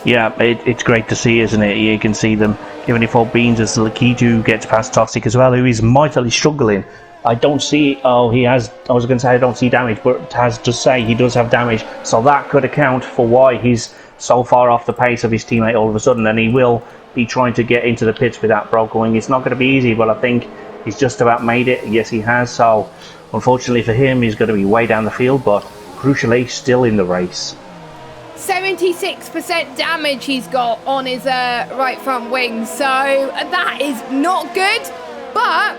Yeah, it's great to see, isn't it? You can see them giving it full beans as Lakitu gets past Toxic as well, who is mightily struggling. I don't see, I was going to say I don't see damage, but Taz does say he does have damage, so that could account for why he's so far off the pace of his teammate all of a sudden, and he will be trying to get into the pits with that broke going. It's not going to be easy, but I think he's just about made it. Yes, he has, so unfortunately for him, he's going to be way down the field, but crucially, still in the race. 76% damage he's got on his right front wing, so that is not good, but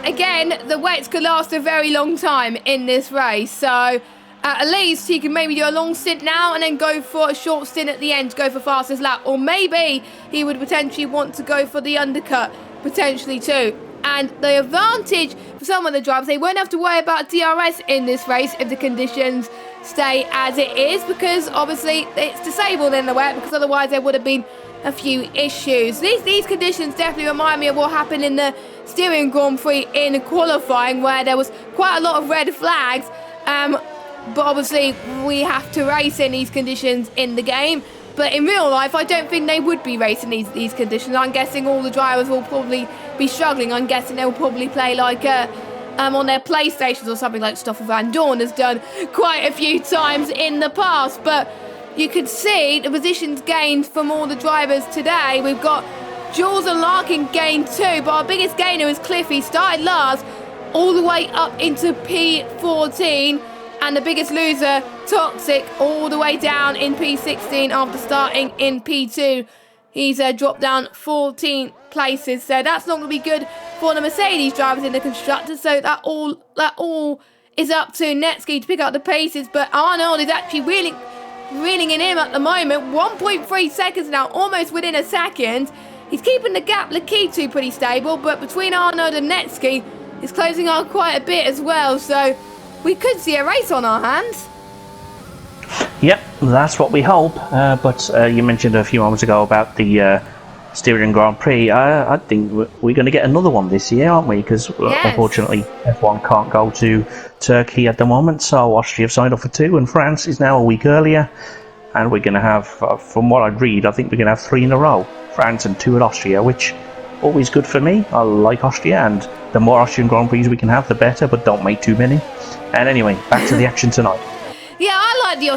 again, the wets could last a very long time in this race, so at least he can maybe do a long stint now and then go for a short stint at the end to go for fastest lap, or maybe he would potentially want to go for the undercut, potentially too. And the advantage for some of the drivers, they won't have to worry about DRS in this race if the conditions stay as it is, because obviously it's disabled in the wet, because otherwise there would have been a few issues. These conditions definitely remind me of what happened in the Styrian Grand Prix in qualifying, where there was quite a lot of red flags, but obviously we have to race in these conditions in the game. But in real life, I don't think they would be racing these conditions. I'm guessing all the drivers will probably be struggling. I'm guessing they'll probably play like on their PlayStations or something like Stoffel Van Dorn has done quite a few times in the past. But you can see the positions gained from all the drivers today. We've got Jules and Larkin gained 2, but our biggest gainer is Cliffy. Started last all the way up into P14. And the biggest loser, Toxic, all the way down in P16 after starting in P2. He's dropped down 14 places, so that's not going to be good for the Mercedes drivers in the constructors. So that all is up to Netsky to pick up the paces, but Arnold is actually reeling in him at the moment. 1.3 seconds now, almost within a second. He's keeping the gap, Lakitu, pretty stable, but between Arnold and Netsky, he's closing out quite a bit as well, so we could see a race on our hands. Yep, that's what we hope. But you mentioned a few moments ago about the Styrian Grand Prix. I think we're going to get another one this year, aren't we? Because unfortunately F1 can't go to Turkey at the moment, so Austria have signed up for 2, and France is now a week earlier. And we're going to have, from what I read, I think we're going to have 3 in a row. France and 2 at Austria, which always good for me. I like Austria, and the more Austrian Grand Prix we can have, the better, but don't make too many. And anyway, back to the action tonight. Yeah, I like the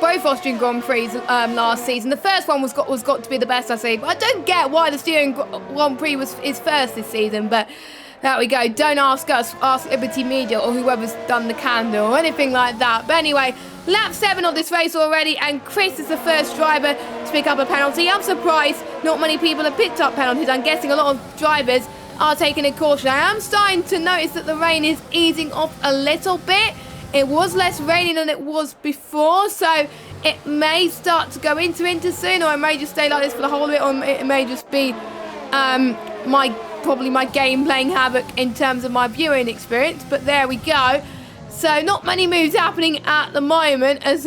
both Austrian Grand Prix last season. The first one was got to be the best, I say. But I don't get why the Styrian Grand Prix is first this season. But there we go. Don't ask us. Ask Liberty Media or whoever's done the candle or anything like that. But anyway, lap 7 of this race already, and Chris is the first driver to pick up a penalty. I'm surprised not many people have picked up penalties. I'm guessing a lot of drivers are taking a caution. I am starting to notice that the rain is easing off a little bit. It was less rainy than it was before, so it may start to go into winter soon, or it may just stay like this for the whole of it, or it may just be probably my game playing havoc in terms of my viewing experience. But there we go. So not many moves happening at the moment, as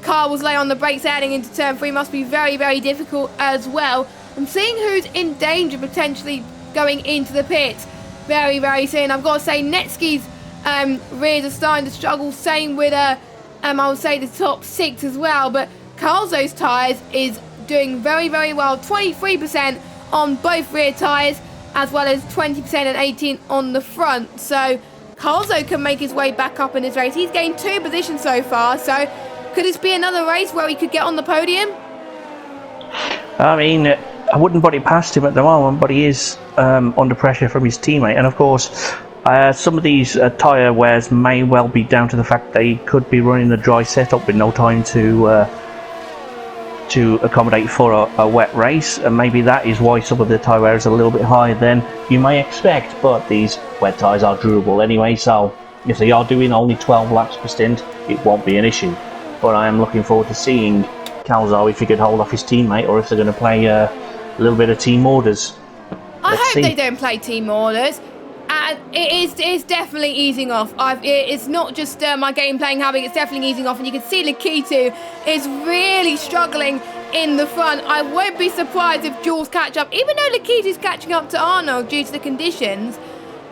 Carl was lay on the brakes heading into turn 3. Must be very, very difficult as well I'm seeing who's in danger potentially going into the pits very, very soon. I've got to say, Netsky's rears are starting to struggle. Same with, I would say, the top 6 as well. But Konzo's tyres is doing very, very well. 23% on both rear tyres, as well as 20% and 18% on the front. So Konzo can make his way back up in this race. He's gained 2 positions so far. So could this be another race where he could get on the podium? I mean, I wouldn't put it past him at the moment, but he is under pressure from his teammate. And of course, some of these tyre wears may well be down to the fact they could be running the dry setup with no time to accommodate for a wet race. And maybe that is why some of the tyre wear is a little bit higher than you may expect. But these wet tyres are durable anyway, so if they are doing only 12 laps per stint, it won't be an issue. But I am looking forward to seeing Konzo if he could hold off his teammate, or if they're going to play a little bit of team orders. I hope they don't play team orders. And it is definitely easing off. It's not just my game playing habit, it's definitely easing off. And you can see Lakitu is really struggling in the front. I won't be surprised if Jules catch up. Even though Lakitu's catching up to Arnold due to the conditions,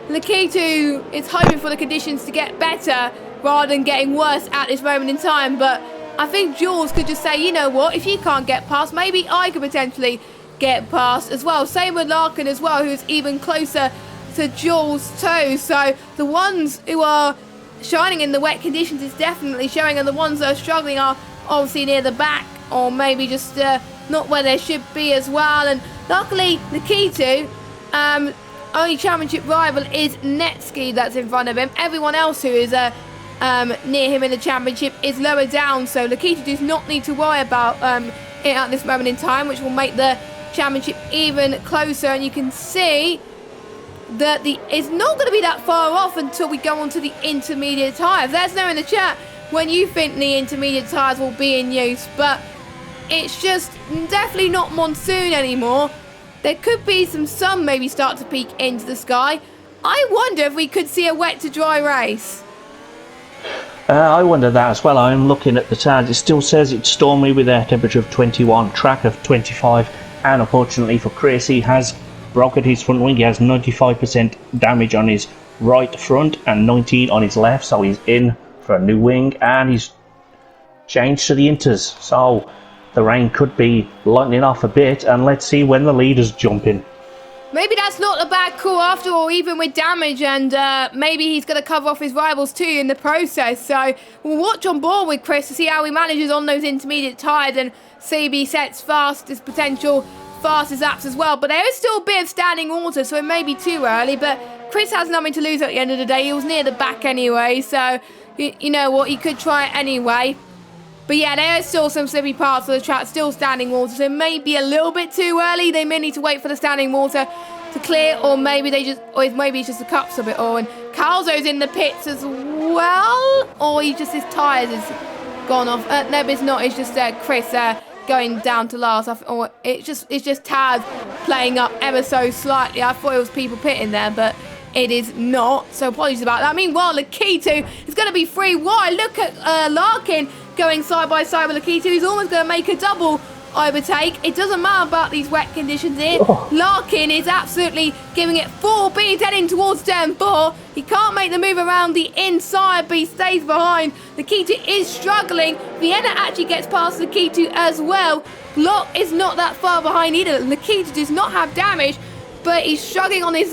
Lakitu is hoping for the conditions to get better rather than getting worse at this moment in time. But I think Jules could just say, you know what, if you can't get past, maybe I could potentially get past as well. Same with Larkin as well, who's even closer to Jules too. So the ones who are shining in the wet conditions is definitely showing, and the ones that are struggling are obviously near the back, or maybe just not where they should be as well. And luckily Lakitu, only championship rival is Netsky that's in front of him. Everyone else who is near him in the championship is lower down, so Lakitu does not need to worry about it at this moment in time, which will make the championship even closer. And you can see that it's not going to be that far off until we go on to the intermediate tyres. Let us know in the chat when you think the intermediate tyres will be in use, but it's just definitely not monsoon anymore. There could be some sun maybe start to peek into the sky. I wonder if we could see a wet to dry race. I wonder that as well. I'm looking at the times. It still says it's stormy with air temperature of 21, track of 25, and unfortunately for Chris, he has broken his front wing. He has 95% damage on his right front and 19 on his left, so he's in for a new wing, and he's changed to the inters. So the rain could be lightening off a bit, and let's see when the leaders jump in. Maybe that's not a bad call after all, even with damage, and maybe he's going to cover off his rivals too in the process. So we'll watch on board with Chris to see how he manages on those intermediate tyres, and see if he sets fastest potential fastest laps as well. But there is still a bit of standing water, so it may be too early, but Chris has nothing to lose at the end of the day. He was near the back anyway, so you know what, he could try it anyway. But yeah, there are still some slippy parts of the track, still standing water, so it may be a little bit too early. They may need to wait for the standing water to clear, or maybe maybe it's just the cups of it all. And Konzo's in the pits as well, or his tyres has gone off. No, but it's not. It's just Chris going down to last. Or it's just Taz playing up ever so slightly. I thought it was people pitting there, but it is not. So apologies about that. Meanwhile, Lakitu is going to be free wide. Look at Larkin going side by side with Lakitu. He's almost going to make a double overtake. It doesn't matter about these wet conditions here. Larkin is absolutely giving it full speed, heading towards turn 4. He can't make the move around the inside, but he stays behind. Lakitu is struggling. Vienna actually gets past Lakitu as well. Glock is not that far behind either. Lakitu does not have damage, but he's struggling on his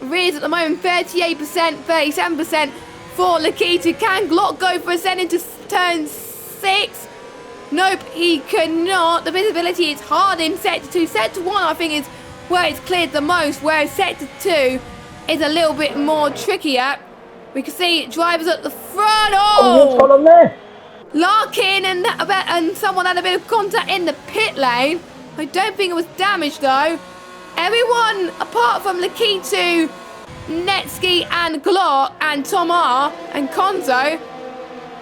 rears at the moment. 38%, 37% for Lakitu. Can Glock go for a set into turn 6? Nope, he cannot. The visibility is hard in sector 2. Sector 1, I think, is where it's cleared the most, whereas sector 2 is a little bit more trickier. We can see drivers at the front. Oh, what's going on there? Larkin and someone had a bit of contact in the pit lane. I don't think it was damage though. Everyone apart from Lakitu, Netsky and Glock and Tomar and Konzo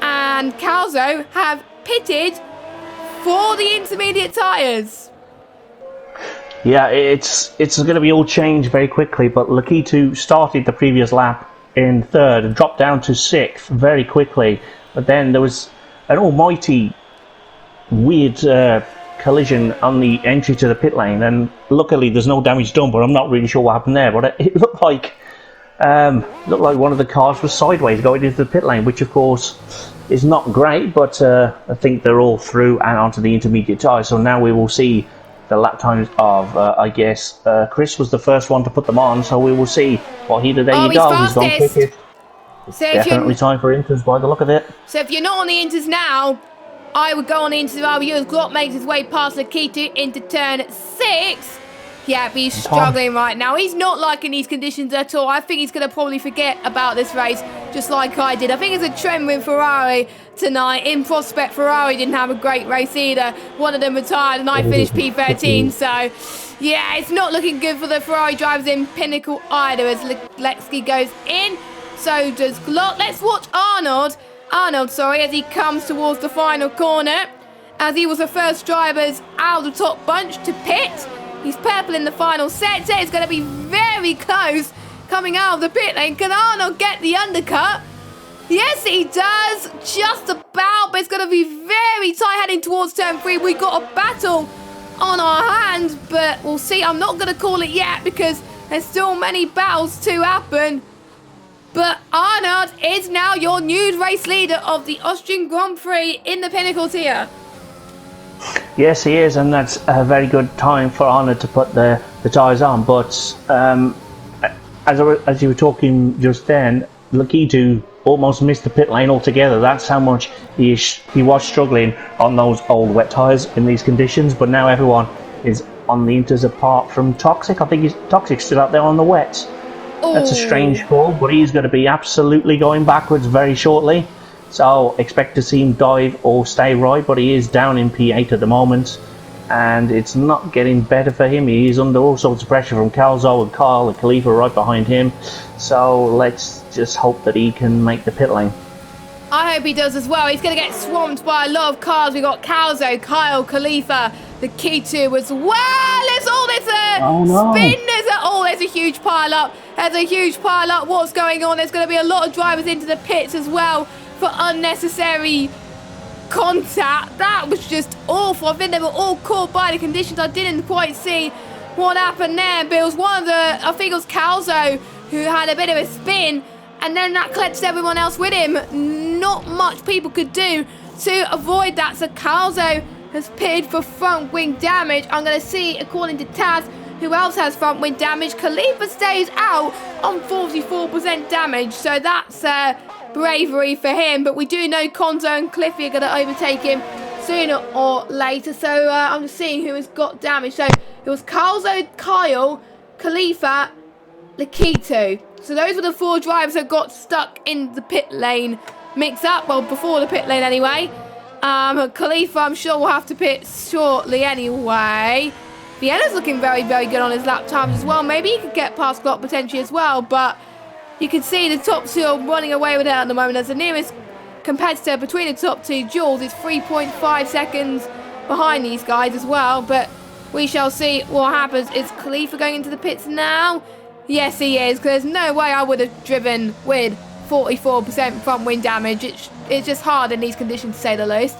and Konzo have pitted for the intermediate tyres. Yeah, it's going to be all changed very quickly, but Lakitu started the previous lap in 3rd and dropped down to 6th very quickly. But then there was an almighty weird collision on the entry to the pit lane, and luckily there's no damage done, but I'm not really sure what happened there. But it looked like one of the cars was sideways going into the pit lane, which of course is not great, but I think they're all through and onto the intermediate tyres. So now we will see the lap times of, I guess, Chris was the first one to put them on, so we will see what he did. There you go, he's gone quickest. It's definitely time for Inters by the look of it. So if you're not on the Inters now, I would go on the Inters while you as Glock makes his way past Lakita into turn 6. Yeah, but he's struggling right now. He's not liking these conditions at all. I think he's going to probably forget about this race, just like I did. I think it's a trend with Ferrari tonight. In prospect, Ferrari didn't have a great race either. One of them retired, and I finished P13. So, yeah, it's not looking good for the Ferrari drivers in Pinnacle either, as Lexi goes in. So does Glock. Let's watch Arnold, as he comes towards the final corner, as he was the first drivers out of the top bunch to pit. He's purple in the final sector. It's going to be very close coming out of the pit lane. Can Arnold get the undercut? Yes, he does. Just about, but it's going to be very tight heading towards turn 3. We've got a battle on our hands, but we'll see. I'm not going to call it yet because there's still many battles to happen. But Arnold is now your new race leader of the Austrian Grand Prix in the Pinnacle tier. Yes, he is, and that's a very good time for Arnold to put the tyres on. But as you were talking just then, Lakita almost missed the pit lane altogether. That's how much he was struggling on those old wet tyres in these conditions. But now everyone is on the Inters apart from Toxic. I think Toxic's still out there on the wets. That's a strange call, but he's going to be absolutely going backwards very shortly. So expect to see him dive or stay right, but he is down in P8 at the moment, and it's not getting better for him. He is under all sorts of pressure from Konzo and Kyle and Khalifa right behind him. So let's just hope that he can make the pit lane. I hope he does as well. He's going to get swamped by a lot of cars. We've got Konzo, Kyle, Khalifa, the K2 as well. There's all this spin. There's a huge pile up. There's a huge pile up. What's going on? There's going to be a lot of drivers into the pits as well for unnecessary contact. That was just awful. I think they were all caught by the conditions. I didn't quite see what happened there, but it was I think it was Konzo who had a bit of a spin, and then that collected everyone else with him. Not much people could do to avoid that. So Konzo has pitted for front wing damage. I'm going to see, according to Taz, who else has front wing damage. Khalifa stays out on 44% damage, so that's bravery for him. But we do know Konzo and Cliffy are going to overtake him sooner or later. So I'm just seeing who has got damage. So it was Konzo, Kyle, Khalifa, Lakita. So those were the 4 drivers that got stuck in the pit lane mix-up. Well, before the pit lane anyway. Khalifa, I'm sure, will have to pit shortly anyway. Vienna's looking very, very good on his lap times as well. Maybe he could get past Glock potentially as well, but you can see the top 2 are running away with it at the moment, as the nearest competitor between the top 2, Jules, is 3.5 seconds behind these guys as well. But we shall see what happens. Is Khalifa going into the pits now? Yes, he is, because there's no way I would have driven with 44% front wing damage. It's just hard in these conditions, to say the least.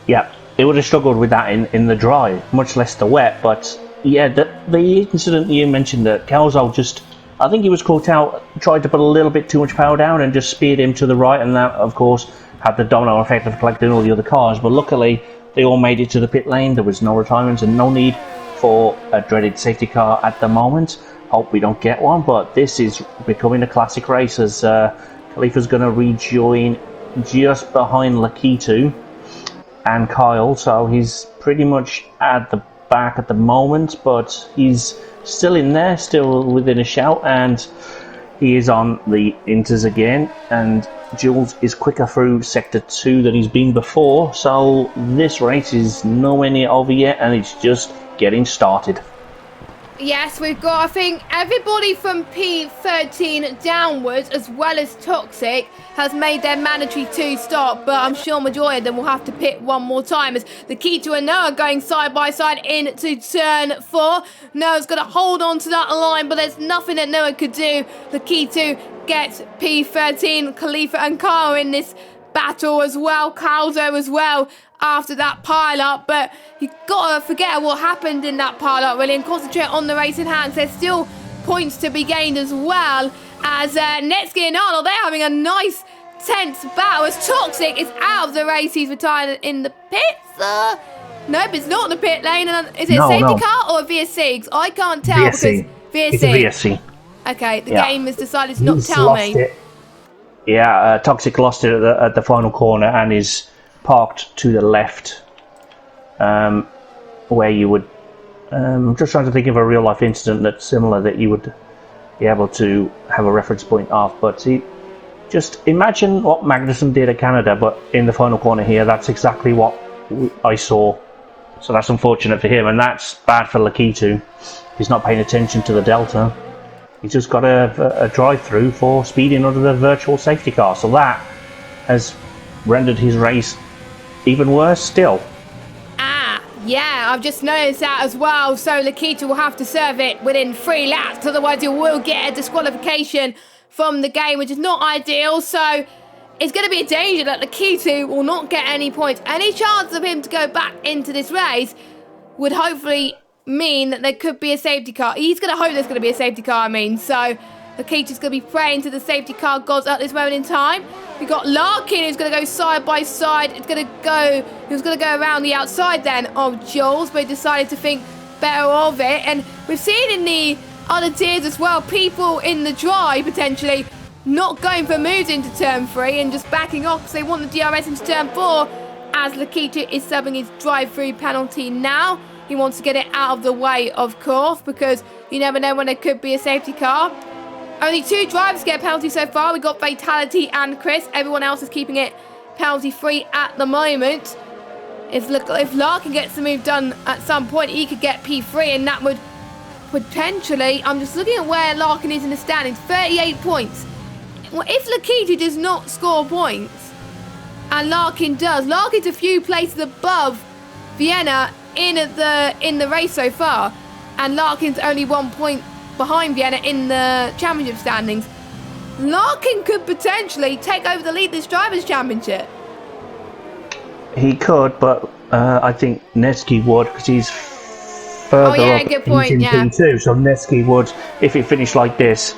Yeah, it would have struggled with that in the dry, much less the wet. But yeah, the incident you mentioned, that Konzo just, I think he was caught out, tried to put a little bit too much power down and just speared him to the right, and that of course had the domino effect of collecting all the other cars. But luckily they all made it to the pit lane. There was no retirements and no need for a dreaded safety car at the moment. Hope we don't get one, but this is becoming a classic race, as Khalifa's going to rejoin just behind Lakita and Kyle, so he's pretty much at the back at the moment, but he's still in there, still within a shout, and he is on the Inters again, and Jules is quicker through sector 2 than he's been before, so this race is nowhere near over yet, and it's just getting started. Yes, we've got, I think, everybody from P13 downwards, as well as Toxic, has made their mandatory 2 stop, but I'm sure majority of them will have to pit one more time, as the Keto and Noah going side by side into turn 4. Noah's going to hold on to that line, but there's nothing that Noah could do. The Keto gets P13, Khalifa and Kyle in this battle as well, Konzo as well, after that pile-up, but you've got to forget what happened in that pile-up, really, and concentrate on the race in hand. There's still points to be gained as well, as Netsky and Arnold, they're having a nice, tense battle, as Toxic is out of the race. He's retired in the pits. Nope, it's not in the pit lane. Is it a safety car or a VSC? 'Cause I can't tell VSC. because It's a VSC. Okay, the game has decided to not He's tell lost me. it. Yeah, Toxic lost it at the final corner and is parked to the left, where you would. I'm just trying to think of a real life incident that's similar that you would be able to have a reference point of. But just imagine what Magnussen did at Canada, but in the final corner here, that's exactly what I saw. So that's unfortunate for him, and that's bad for Lakitu. He's not paying attention to the Delta. He's just got a drive-through for speeding under the virtual safety car. So that has rendered his race even worse still. Yeah, I've just noticed that as well. So Lakitu will have to serve it within 3 laps. Otherwise, he will get a disqualification from the game, which is not ideal. So it's going to be a danger that Lakitu will not get any points. Any chance of him to go back into this race would hopefully mean that there could be a safety car. He's going to hope there's going to be a safety car, So Lakitu's going to be praying to the safety car gods at this moment in time. We've got Larkin who's going to go side by side. He was going to go around the outside then of Jules, but he decided to think better of it. And we've seen in the other tiers as well, people in the drive potentially not going for moves into turn 3 and just backing off because they want the DRS into turn 4, as Lakitu is subbing his drive-through penalty now. He wants to get it out of the way, of course, because you never know when there could be a safety car. Only 2 drivers get a penalty so far. We got Fatality and Chris. Everyone else is keeping it penalty-free at the moment. If Larkin gets the move done at some point, he could get P3, and that would potentially... I'm just looking at where Larkin is in the standings. 38 points. Well, if Lakitu does not score points, and Larkin does, Larkin's a few places above Vienna in the race so far, and Larkin's only 1 point behind Vienna in the championship standings. Larkin could potentially take over the lead this Drivers' Championship. He could, but I think Netsky would, because he's further up. Good point, he's in P2, so Netsky would, if it finished like this.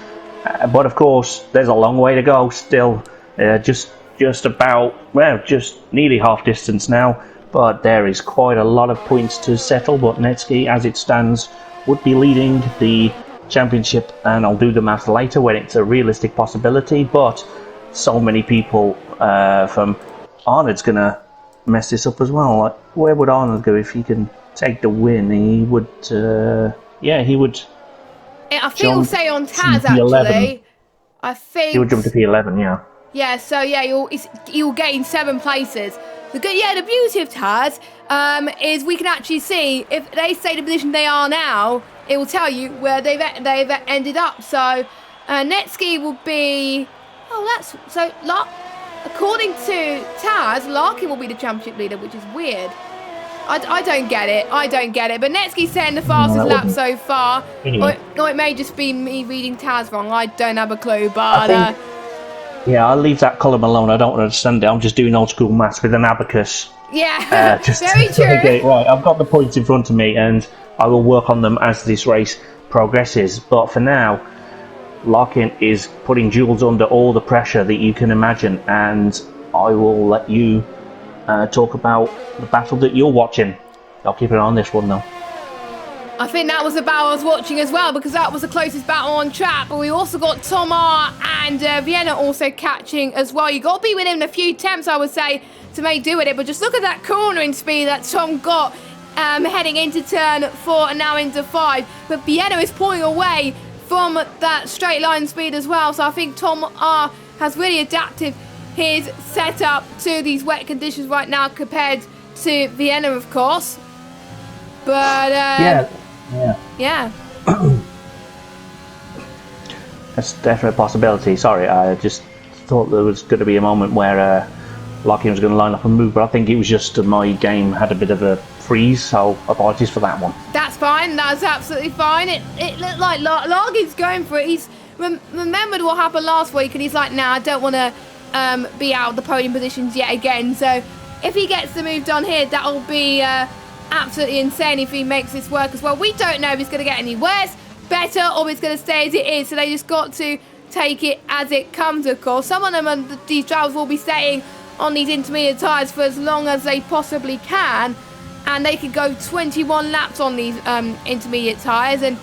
But of course, there's a long way to go still. Just about, well, just nearly half distance now. But there is quite a lot of points to settle. But Netsky, as it stands, would be leading the championship, and I'll do the math later when it's a realistic possibility. But so many people from Arnold's gonna mess this up as well. Like, where would Arnold go if he can take the win? He would, he would. I think we'll say on Taz actually. I think he would jump to P11. Yeah. Yeah. So yeah, you'll gain 7 places. The beauty of Taz is we can actually see if they stay the position they are now. It will tell you where they've ended up. So Netsky will be. According to Taz, Larkin will be the championship leader, which is weird. I don't get it. But Netsky's setting the fastest lap so far. Or it may just be me reading Taz wrong. I don't have a clue. But yeah, I'll leave that column alone. I don't understand it. I'm just doing old school maths with an abacus. Yeah, just very true. Okay, right, I've got the points in front of me, and I will work on them as this race progresses. But for now, Larkin is putting Jules under all the pressure that you can imagine, and I will let you talk about the battle that you're watching. I'll keep an eye on this one, though. I think that was the battle I was watching as well, because that was the closest battle on track. But we also got Tomar and Vienna also catching as well. You got to be within a few attempts, I would say, to make do with it. But just look at that cornering speed that Tom got heading into turn 4 and now into 5. But Vienna is pulling away from that straight line speed as well. So I think Tom R has really adapted his setup to these wet conditions right now compared to Vienna, of course. But yeah. That's definitely a possibility. Sorry, I just thought there was going to be a moment where Larkin was going to line up and move, but I think it was just my game had a bit of a freeze, so apologies for that one. That's fine. That's absolutely fine. It looked like Larkin's going for it. He's remembered what happened last week, and he's like, "Nah, I don't want to be out of the podium positions yet again. So if he gets the move done here, that'll be absolutely insane if he makes this work as well. We don't know if it's going to get any worse, better, or if it's going to stay as it is. So they just got to take it as it comes, of course. Some of them, these drivers will be staying on these intermediate tyres for as long as they possibly can. And they could go 21 laps on these intermediate tyres. And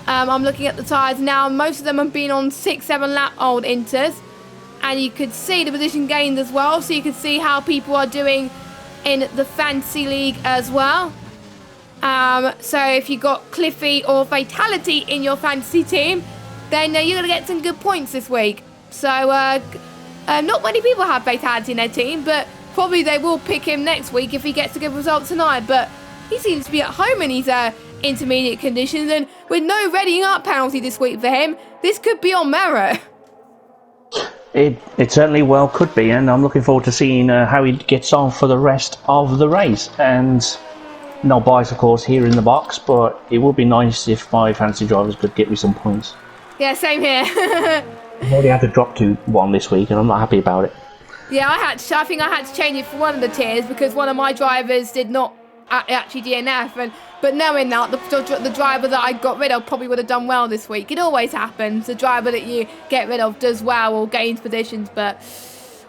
I'm looking at the tyres now. Most of them have been on 6-7 lap old inters. And you could see the position gained as well. So you could see how people are doing in the Fantasy League as well. So if you got Cliffy or Fatality in your fantasy team, then you're going to get some good points this week. So not many people have Fatality in their team, but probably they will pick him next week if he gets a good result tonight. But he seems to be at home in these intermediate conditions, and with no readying up penalty this week for him, this could be on merit. It certainly well could be, and I'm looking forward to seeing how he gets on for the rest of the race. And no bias, of course, here in the box, but it would be nice if my fantasy drivers could get me some points. Yeah, same here. I've already had to drop to 1 this week, and I'm not happy about it. Yeah, I think I had to change it for one of the tiers because one of my drivers did not actually DNF, but knowing that, the driver that I got rid of probably would have done well this week. It always happens. The driver that you get rid of does well or gains positions, but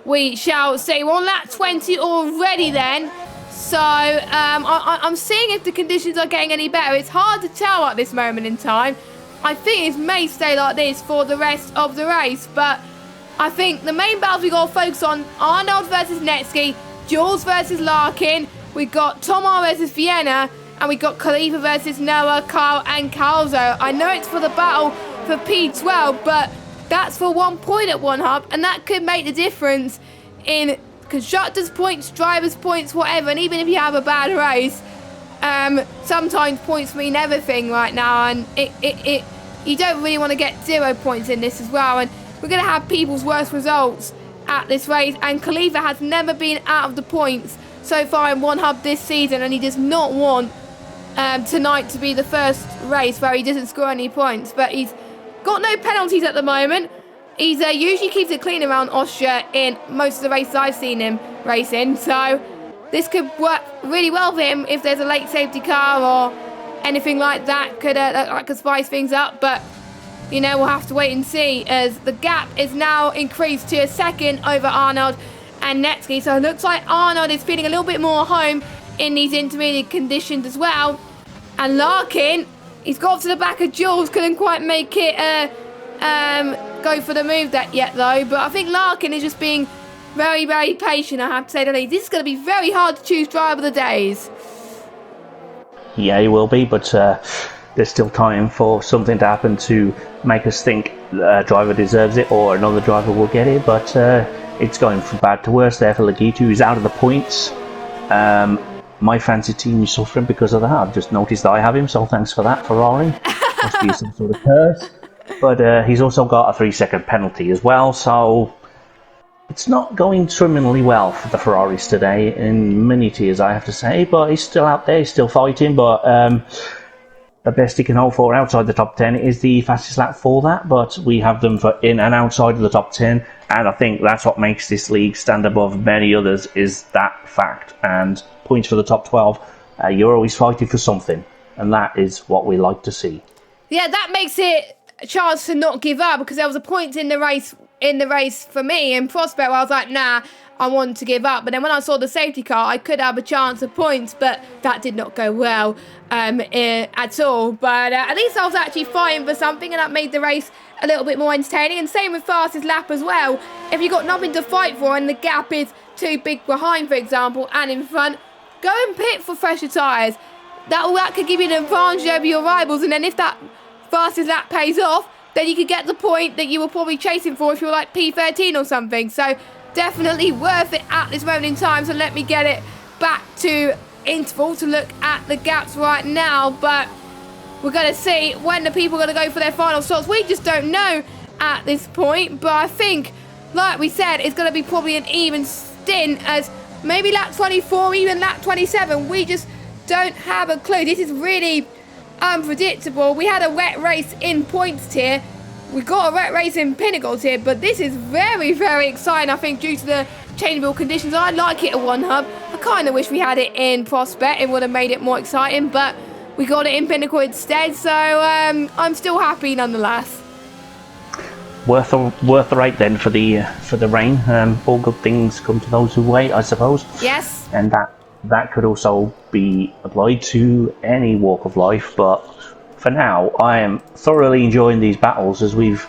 we shall see. We're on lap 20 already then, so I'm seeing if the conditions are getting any better. It's hard to tell at this moment in time. I think it may stay like this for the rest of the race, but I think the main battles we got to focus on: Arnold versus Netsky, Jules versus Larkin, we got Tomar versus Vienna, and we got Khalifa versus Noah, Carl and Konzo. I know it's for the battle for P12, but that's for 1 point at OneHub, and that could make the difference in constructors' points, drivers' points, whatever. And even if you have a bad race, sometimes points mean everything right now, and you don't really want to get 0 points in this as well. And we're going to have people's worst results at this race, and Khalifa has never been out of the points so far in OneHub this season, and he does not want tonight to be the first race where he doesn't score any points. But he's got no penalties at the moment. He's usually keeps it clean around Austria in most of the races I've seen him racing, so this could work really well for him if there's a late safety car or anything like that could spice things up. But you know, we'll have to wait and see, as the gap is now increased to a second over Arnold and Netsky. So it looks like Arnold is feeling a little bit more home in these intermediate conditions as well. And Larkin, he's got to the back of Jules, couldn't quite make it go for the move yet though. But I think Larkin is just being very, very patient, I have to say the least. This is going to be very hard to choose driver of the days. Yeah, he will be, but there's still time for something to happen to make us think a driver deserves it or another driver will get it. But it's going from bad to worse there for Lagitu, who's out of the points. My fancy team is suffering because of that. I've just noticed that I have him, so thanks for that, Ferrari. Must be some sort of curse. But he's also got a 3-second penalty as well, so it's not going swimmingly well for the Ferraris today in many tiers, I have to say. But he's still out there, he's still fighting, but the best he can hope for outside the top 10 is the fastest lap for that. But we have them for in and outside of the top 10, and I think that's what makes this league stand above many others, is that fact. And points for the top 12, you're always fighting for something, and that is what we like to see. Yeah, that makes it a chance to not give up, because there was a point in the race for me in Prospect where I was like, nah, I want to give up. But then when I saw the safety car, I could have a chance of points, but that did not go well at all. But at least I was actually fighting for something, and that made the race a little bit more entertaining. And same with fastest lap as well. If you've got nothing to fight for and the gap is too big behind, for example, and in front, go and pit for fresher tyres. That could give you an advantage over your rivals, and then if that fastest lap pays off, then you could get the point that you were probably chasing for if you were like P13 or something. So definitely worth it at this moment in time. So let me get it back to interval to look at the gaps right now. But we're going to see when the people are going to go for their final shots. We just don't know at this point. But I think, like we said, it's going to be probably an even stint, as maybe lap 24, even lap 27. We just don't have a clue. This is really unpredictable. We had a wet race in points tier we got a wet race in Pinnacles here, but this is very, very exciting, I think, due to the changeable conditions. I like it at OneHub. I kind of wish we had it in Prospect. It would have made it more exciting, but we got it in Pinnacle instead, so I'm still happy nonetheless. Worth the wait then for the rain. All good things come to those who wait, I suppose. Yes. And that could also be applied to any walk of life, but for now I am thoroughly enjoying these battles as we've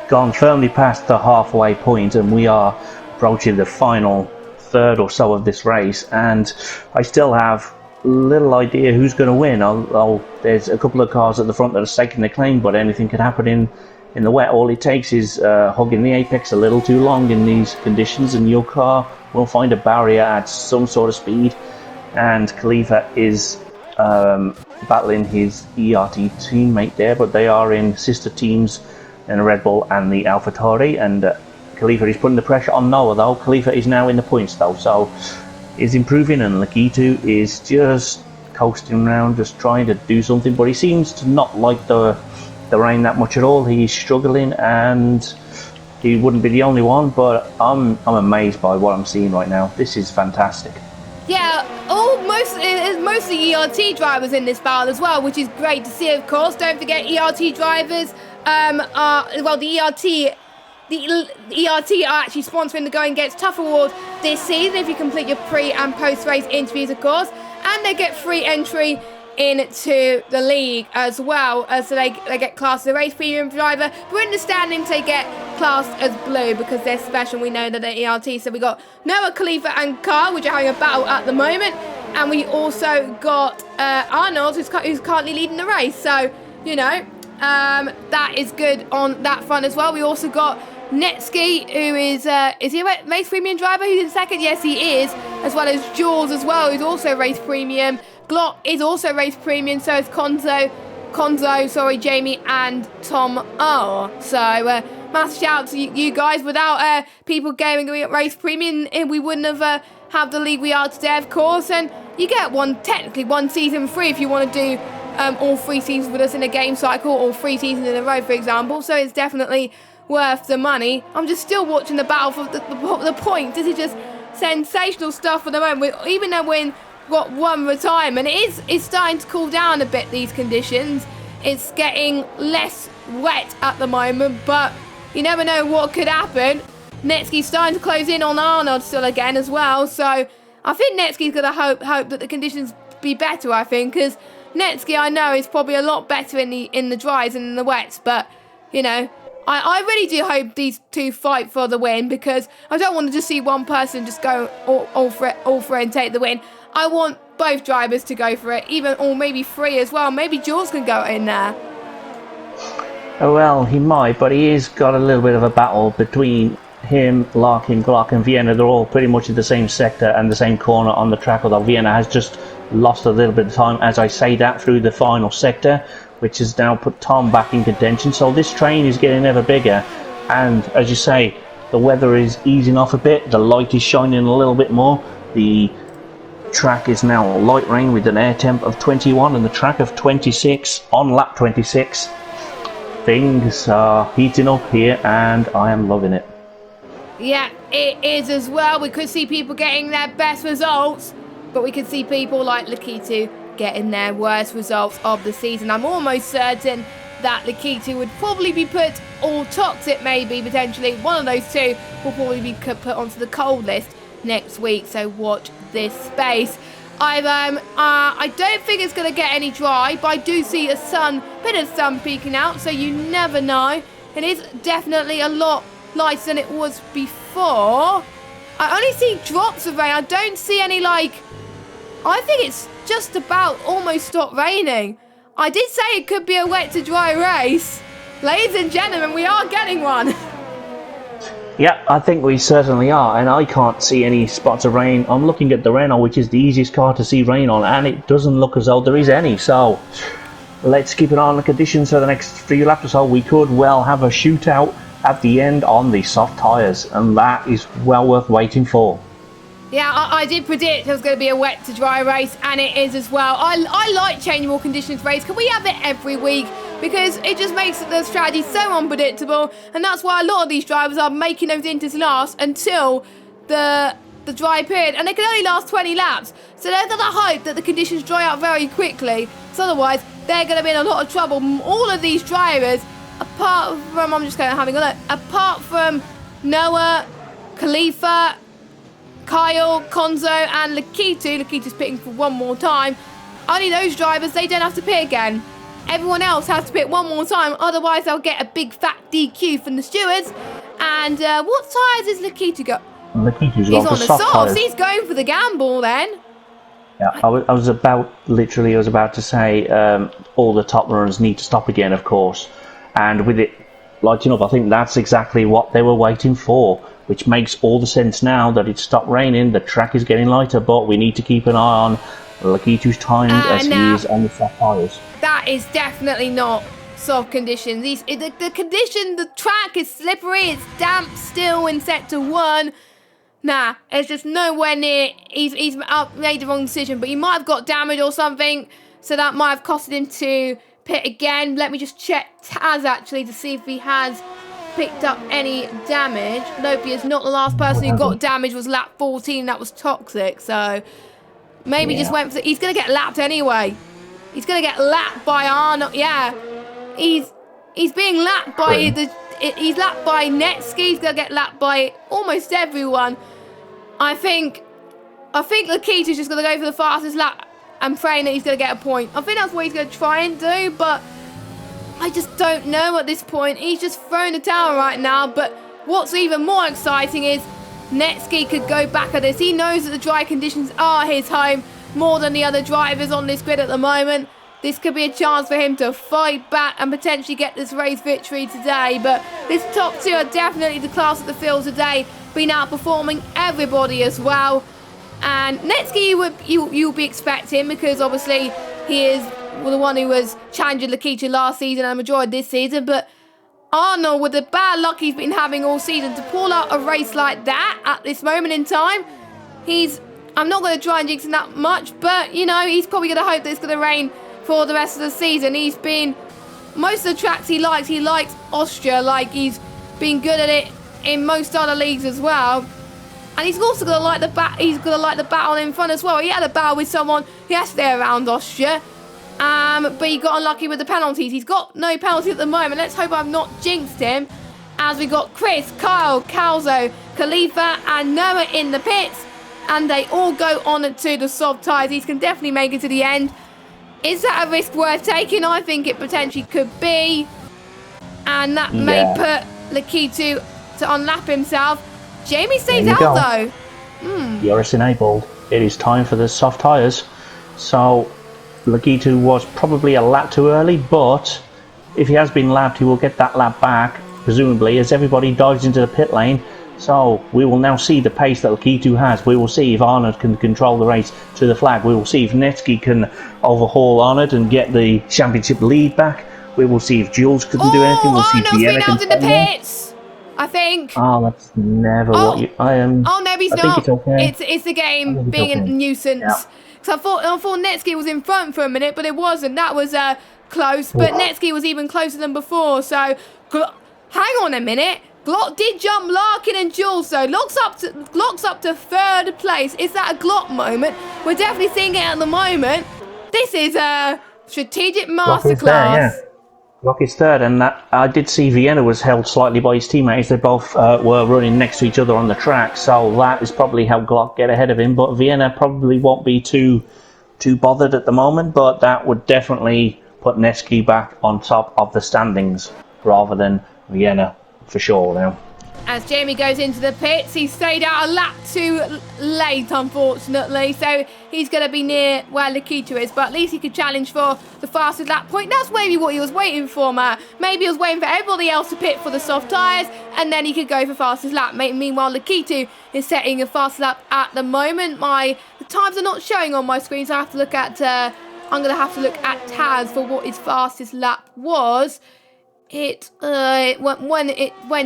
gone firmly past the halfway point and we are approaching the final third or so of this race, and I still have little idea who's going to win. There's a couple of cars at the front that are staking the claim, but anything could happen in the wet. All it takes is hugging the apex a little too long in these conditions and your car will find a barrier at some sort of speed, and Khalifa is battling his ERT teammate there, but they are in sister teams in Red Bull and the AlphaTauri, and Khalifa is putting the pressure on Noah though. Khalifa is now in the points though, so is improving, and Lakitu is just coasting around, just trying to do something, but he seems to not like the rain that much at all. He's struggling, and he wouldn't be the only one, but I'm amazed by what I'm seeing right now. This is fantastic. Yeah, mostly ERT drivers in this battle as well, which is great to see, of course. Don't forget ERT drivers the ERT are actually sponsoring the Going Gets Tough award this season if you complete your pre and post race interviews, of course, and they get free entry into the league as well, so they get classed as a race premium driver. But in the standings they get classed as blue because they're special. We know that they're ERT. So we got Noah, Khalifa and Carl, which are having a battle at the moment, and we also got Arnold, who's currently leading the race. So that is good on that front as well. We also got Netsky, who is he a race premium driver who's in second? Yes, he is, as well as Jules as well, who's also race premium. Glock is also race premium, so is Konzo, Jamie and Tom O. So massive shout out to you guys. Without people going race premium, we wouldn't have had the league we are today, of course. And you get technically one season free if you want to do all 3 seasons with us in a game cycle, or 3 seasons in a row, for example. So it's definitely worth the money. I'm just still watching the battle for the points. This is just sensational stuff at the moment. Even though we're got one retirement, it's starting to cool down a bit, these conditions. It's getting less wet at the moment, but you never know what could happen. Netsky's starting to close in on Arnold still again as well, so I think Netsky's going to hope that the conditions be better, I think, because Netsky, I know, is probably a lot better in the dries and in the wets, but I really do hope these two fight for the win, because I don't want to just see one person just go all for it and take the win. I want both drivers to go for it, or maybe 3 as well. Maybe Jules can go in there. Oh, well, he might, but he has got a little bit of a battle between him, Larkin, Glock and Vienna. They're all pretty much in the same sector and the same corner on the track, although Vienna has just lost a little bit of time, as I say that, through the final sector, which has now put Tom back in contention. So this train is getting ever bigger, and as you say, the weather is easing off a bit, the light is shining a little bit more. The track is now light rain with an air temp of 21 and the track of 26 on lap 26. Things are heating up here and I am loving it. Yeah, it is as well. We could see people getting their best results, but we could see people like Lakitu getting their worst results of the season. I'm almost certain that Lakitu would probably be put, or Toxic maybe, potentially. One of those two will probably be put onto the cold list next week, so watch this space. I don't think it's going to get any dry, but I do see a bit of sun peeking out, so you never know. It is definitely a lot lighter than it was before. I only see drops of rain. I don't see any, I think it's just about almost stopped raining. I did say it could be a wet to dry race. Ladies and gentlemen, we are getting one. Yeah, I think we certainly are, and I can't see any spots of rain. I'm looking at the Renault, which is the easiest car to see rain on, and it doesn't look as though there is any. So let's keep an eye on the conditions for the next 3 laps or so. We could well have a shootout at the end on the soft tyres, and that is well worth waiting for. Yeah, I did predict it was going to be a wet to dry race, and it is as well. I like changeable conditions race. Can we have it every week? because it just makes the strategy so unpredictable, and that's why a lot of these drivers are making those inters last until the dry period, and they can only last 20 laps. So they're going to hope that the conditions dry out very quickly, so otherwise they're going to be in a lot of trouble. All of these drivers, apart from, I'm just going to having a look, apart from Noah, Khalifa, Kyle, Konzo and Lakitu's pitting for one more time, only those drivers, they don't have to pit again. Everyone else has to pit one more time, otherwise they'll get a big fat DQ from the stewards. And what tyres has Lakitu got? Lakitu's He's got on the the softs. softs. He's going for the gamble then. Yeah, I was about to say all the top runners need to stop again, of course. And with it lighting up, I think that's exactly what they were waiting for, which makes all the sense now that it's stopped raining, the track is getting lighter, but we need to keep an eye on Lakitu's time as he is on the soft tyres. That is definitely not soft conditions. The condition, the track is slippery, it's damp still in sector 1. Nah, it's just nowhere near. He's made the wrong decision, but he might have got damage or something, so that might have costed him to pit again. Let me just check Taz actually to see if he has picked up any damage. Nope, he is not. The last person who got damage was lap 14. That was Toxic, so maybe just went for. He's gonna get lapped anyway. He's gonna get lapped by Arnold. Yeah, he's being lapped by he's lapped by Netsky. He's gonna get lapped by almost everyone. I think Lakitu's just gonna go for the fastest lap and praying that he's gonna get a point. I think that's what he's gonna try and do, but I just don't know at this point. He's just throwing the towel right now. But what's even more exciting is Netsky could go back at this. He knows that the dry conditions are his home more than the other drivers on this grid at the moment. This could be a chance for him to fight back and potentially get this race victory today. But this top 2 are definitely the class of the field today, been outperforming everybody as well. And Netsky you'll be expecting, because obviously he is the one who was challenging Lakitu last season and the majority this season. But Arnold, with the bad luck he's been having all season, to pull out a race like that at this moment in time, I'm not going to try and jinx him that much, but you know, he's probably going to hope that it's going to rain for the rest of the season. He's been, most of the tracks he likes Austria, like he's been good at it in most other leagues as well. And he's also going to like the battle in front as well. He had a battle with someone yesterday around Austria, but he got unlucky with the penalties. He's got no penalties at the moment. Let's hope I've not jinxed him, as we got Chris, Kyle, Konzo, Khalifa and Noah in the pits, and they all go on to the soft tyres. He can definitely make it to the end. Is that a risk worth taking? I think it potentially could be, and that may put Lakitu to unlap himself. Jamie stays out though. Yoris enabled. It is time for the soft tyres. So Lakitu was probably a lap too early, but if he has been lapped, he will get that lap back, presumably, as everybody dives into the pit lane. So we will now see the pace that Lakitu has. We will see if Arnold can control the race to the flag. We will see if Netsky can overhaul Arnold and get the championship lead back. We will see if Jules can do anything. We'll see if Vienna can in the pits, I think. Oh, that's never what you... Oh, no, he's not. It's okay. It's the game being a nuisance. Yeah. So I thought Netsky was in front for a minute, but it wasn't. That was close. But Netsky was even closer than before. So hang on a minute. Glot did jump Larkin and Jules, though. Glock's up to third place. Is that a Glock moment? We're definitely seeing it at the moment. This is a strategic masterclass. Glock is third, and that I did see Vienna was held slightly by his teammates. They both were running next to each other on the track, so that is probably how Glock get ahead of him. But Vienna probably won't be too bothered at the moment, but that would definitely put Netsky back on top of the standings rather than Vienna. For sure now. As Jamie goes into the pits, he stayed out a lap too late, unfortunately. So he's going to be near where Lakitu is, but at least he could challenge for the fastest lap point. That's maybe what he was waiting for, Matt. Maybe he was waiting for everybody else to pit for the soft tyres, and then he could go for fastest lap. Meanwhile, Lakitu is setting a fast lap at the moment. The times are not showing on my screen, so I have to look at. I'm going to have to look at Taz for what his fastest lap was. when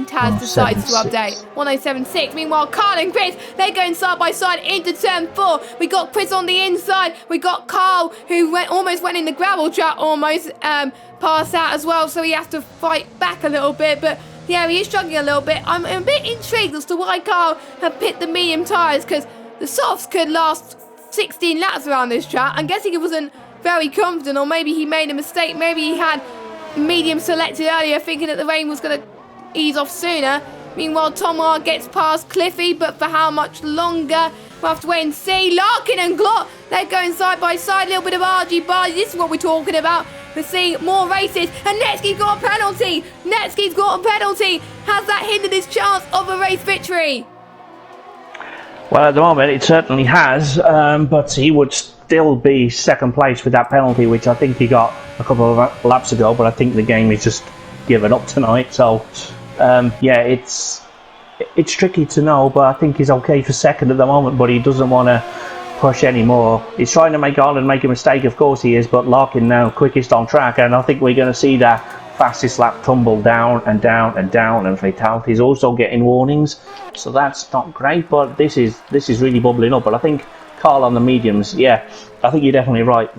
Taz decided to update 1076. Meanwhile, Carl and Chris, they're going side by side into turn 4. We got Chris on the inside. We got Carl, who almost went in the gravel trap, almost passed out as well. So he has to fight back a little bit. But yeah, he is struggling a little bit. I'm a bit intrigued as to why Carl have picked the medium tyres, because the softs could last 16 laps around this track. I'm guessing he wasn't very confident, or maybe he made a mistake. Maybe he had medium selected earlier, thinking that the rain was going to ease off sooner. Meanwhile, Tom R gets past Cliffy, but for how much longer? We'll have to wait and see. Larkin and Glott, they're going side by side. A little bit of argy-bargy. This is what we're talking about. We're seeing more races. And Netsky's got a penalty. Netsky's got a penalty. Has that hindered his chance of a race victory? Well, at the moment, it certainly has, but he would still be second place with that penalty, which I think he got a couple of laps ago, but I think the game is just given up tonight. So, yeah, it's tricky to know, but I think he's okay for second at the moment, but he doesn't want to push anymore. He's trying to make Ireland make a mistake, of course he is, but Larkin now quickest on track, and I think we're going to see that fastest lap tumble down and down and down, and fatalities also getting warnings, so that's not great, but this is really bubbling up. But I think Carl on the mediums, yeah, I think you're definitely right.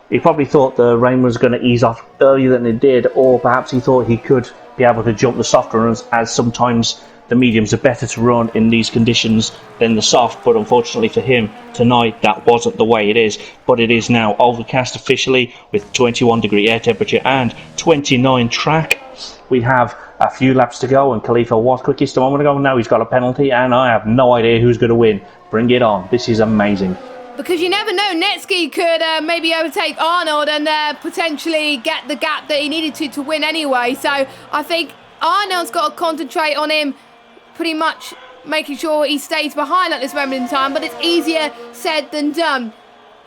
He probably thought the rain was going to ease off earlier than it did, or perhaps he thought he could be able to jump the softer runs, as sometimes the mediums are better to run in these conditions than the soft, but unfortunately for him tonight that wasn't the way it is. But it is now overcast officially with 21 degree air temperature and 29 track. We have a few laps to go, and Khalifa was quickest a moment ago. Now he's got a penalty, and I have no idea who's going to win. Bring it on. This is amazing. Because you never know, Netsky could maybe overtake Arnold and potentially get the gap that he needed to win anyway. So I think Arnold's got to concentrate on him, pretty much making sure he stays behind at this moment in time, but it's easier said than done.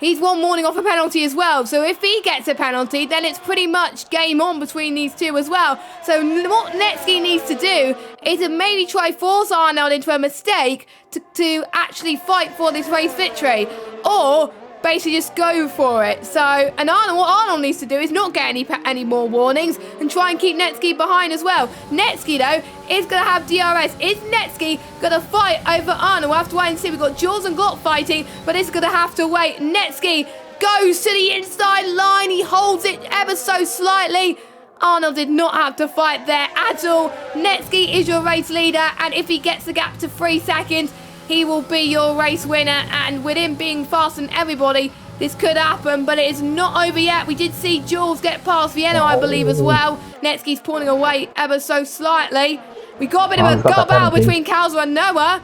He's one warning off a penalty as well, so if he gets a penalty, then it's pretty much game on between these two as well. So what Netsky needs to do is to maybe try force Arnold into a mistake to actually fight for this race victory, or basically just go for it. So, and what Arnold needs to do is not get any more warnings and try and keep Netsky behind as well. Netsky, though, is going to have DRS. Is Netsky going to fight over Arnold? We'll have to wait and see. We've got Jules and Glott fighting, but it's going to have to wait. Netsky goes to the inside line. He holds it ever so slightly. Arnold did not have to fight there at all. Netsky is your race leader, and if he gets the gap to 3 seconds, he will be your race winner, and with him being faster than everybody, this could happen, but it is not over yet. We did see Jules get past Vienna, I believe, as well. Netsky's pulling away ever so slightly. We got a bit of a gut battle between Konzo and Noah.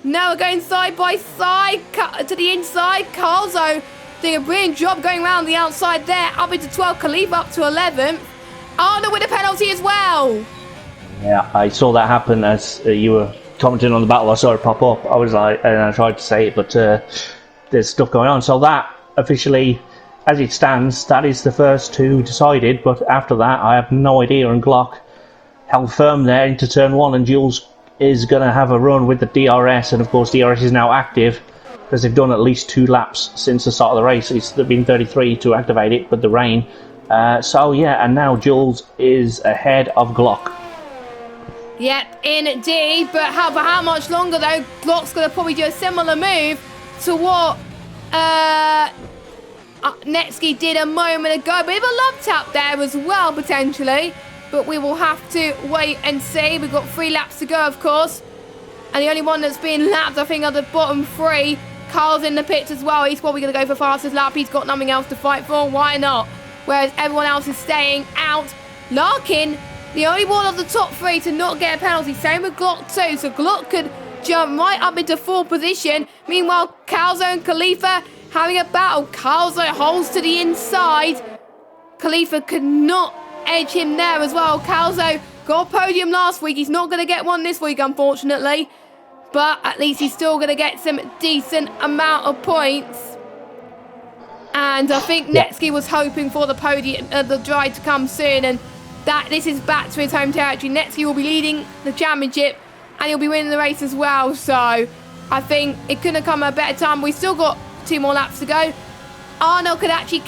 Noah going side by side to the inside. Konzo doing a brilliant job going around the outside there, up into 12th, Khalifa up to 11th. Arnold with a penalty as well. Yeah, I saw that happen as you were commenting on the battle. I saw it pop up. I was like, and I tried to say it, but there's stuff going on. So that officially, as it stands, that is the first two decided. But after that, I have no idea. And Glock held firm there into turn 1, and Jules is going to have a run with the DRS. And of course, DRS is now active because they've done at least 2 laps since the start of the race. It's been 33 to activate it with the rain. So yeah, and now Jules is ahead of Glock. Yep, indeed. But how much longer, though? Glock's going to probably do a similar move to what Netsky did a moment ago. Bit of a love tap there as well, potentially. But we will have to wait and see. We've got 3 laps to go, of course. And the only one that's been lapped, I think, are the bottom 3. Carl's in the pits as well. He's probably going to go for fastest lap. He's got nothing else to fight for. Why not? Whereas everyone else is staying out. Larkin, the only one of the top 3 to not get a penalty. Same with Glock too. So Glock could jump right up into 4th position. Meanwhile, Konzo and Khalifa having a battle. Konzo holds to the inside. Khalifa could not edge him there as well. Konzo got a podium last week. He's not going to get one this week, unfortunately. But at least he's still going to get some decent amount of points. And I think Netsky was hoping for the podium, the drive to come soon. And this is back to his home territory. Netsky will be leading the championship, and he'll be winning the race as well. So I think it couldn't have come at a better time. We've still got 2 more laps to go. Arnold could actually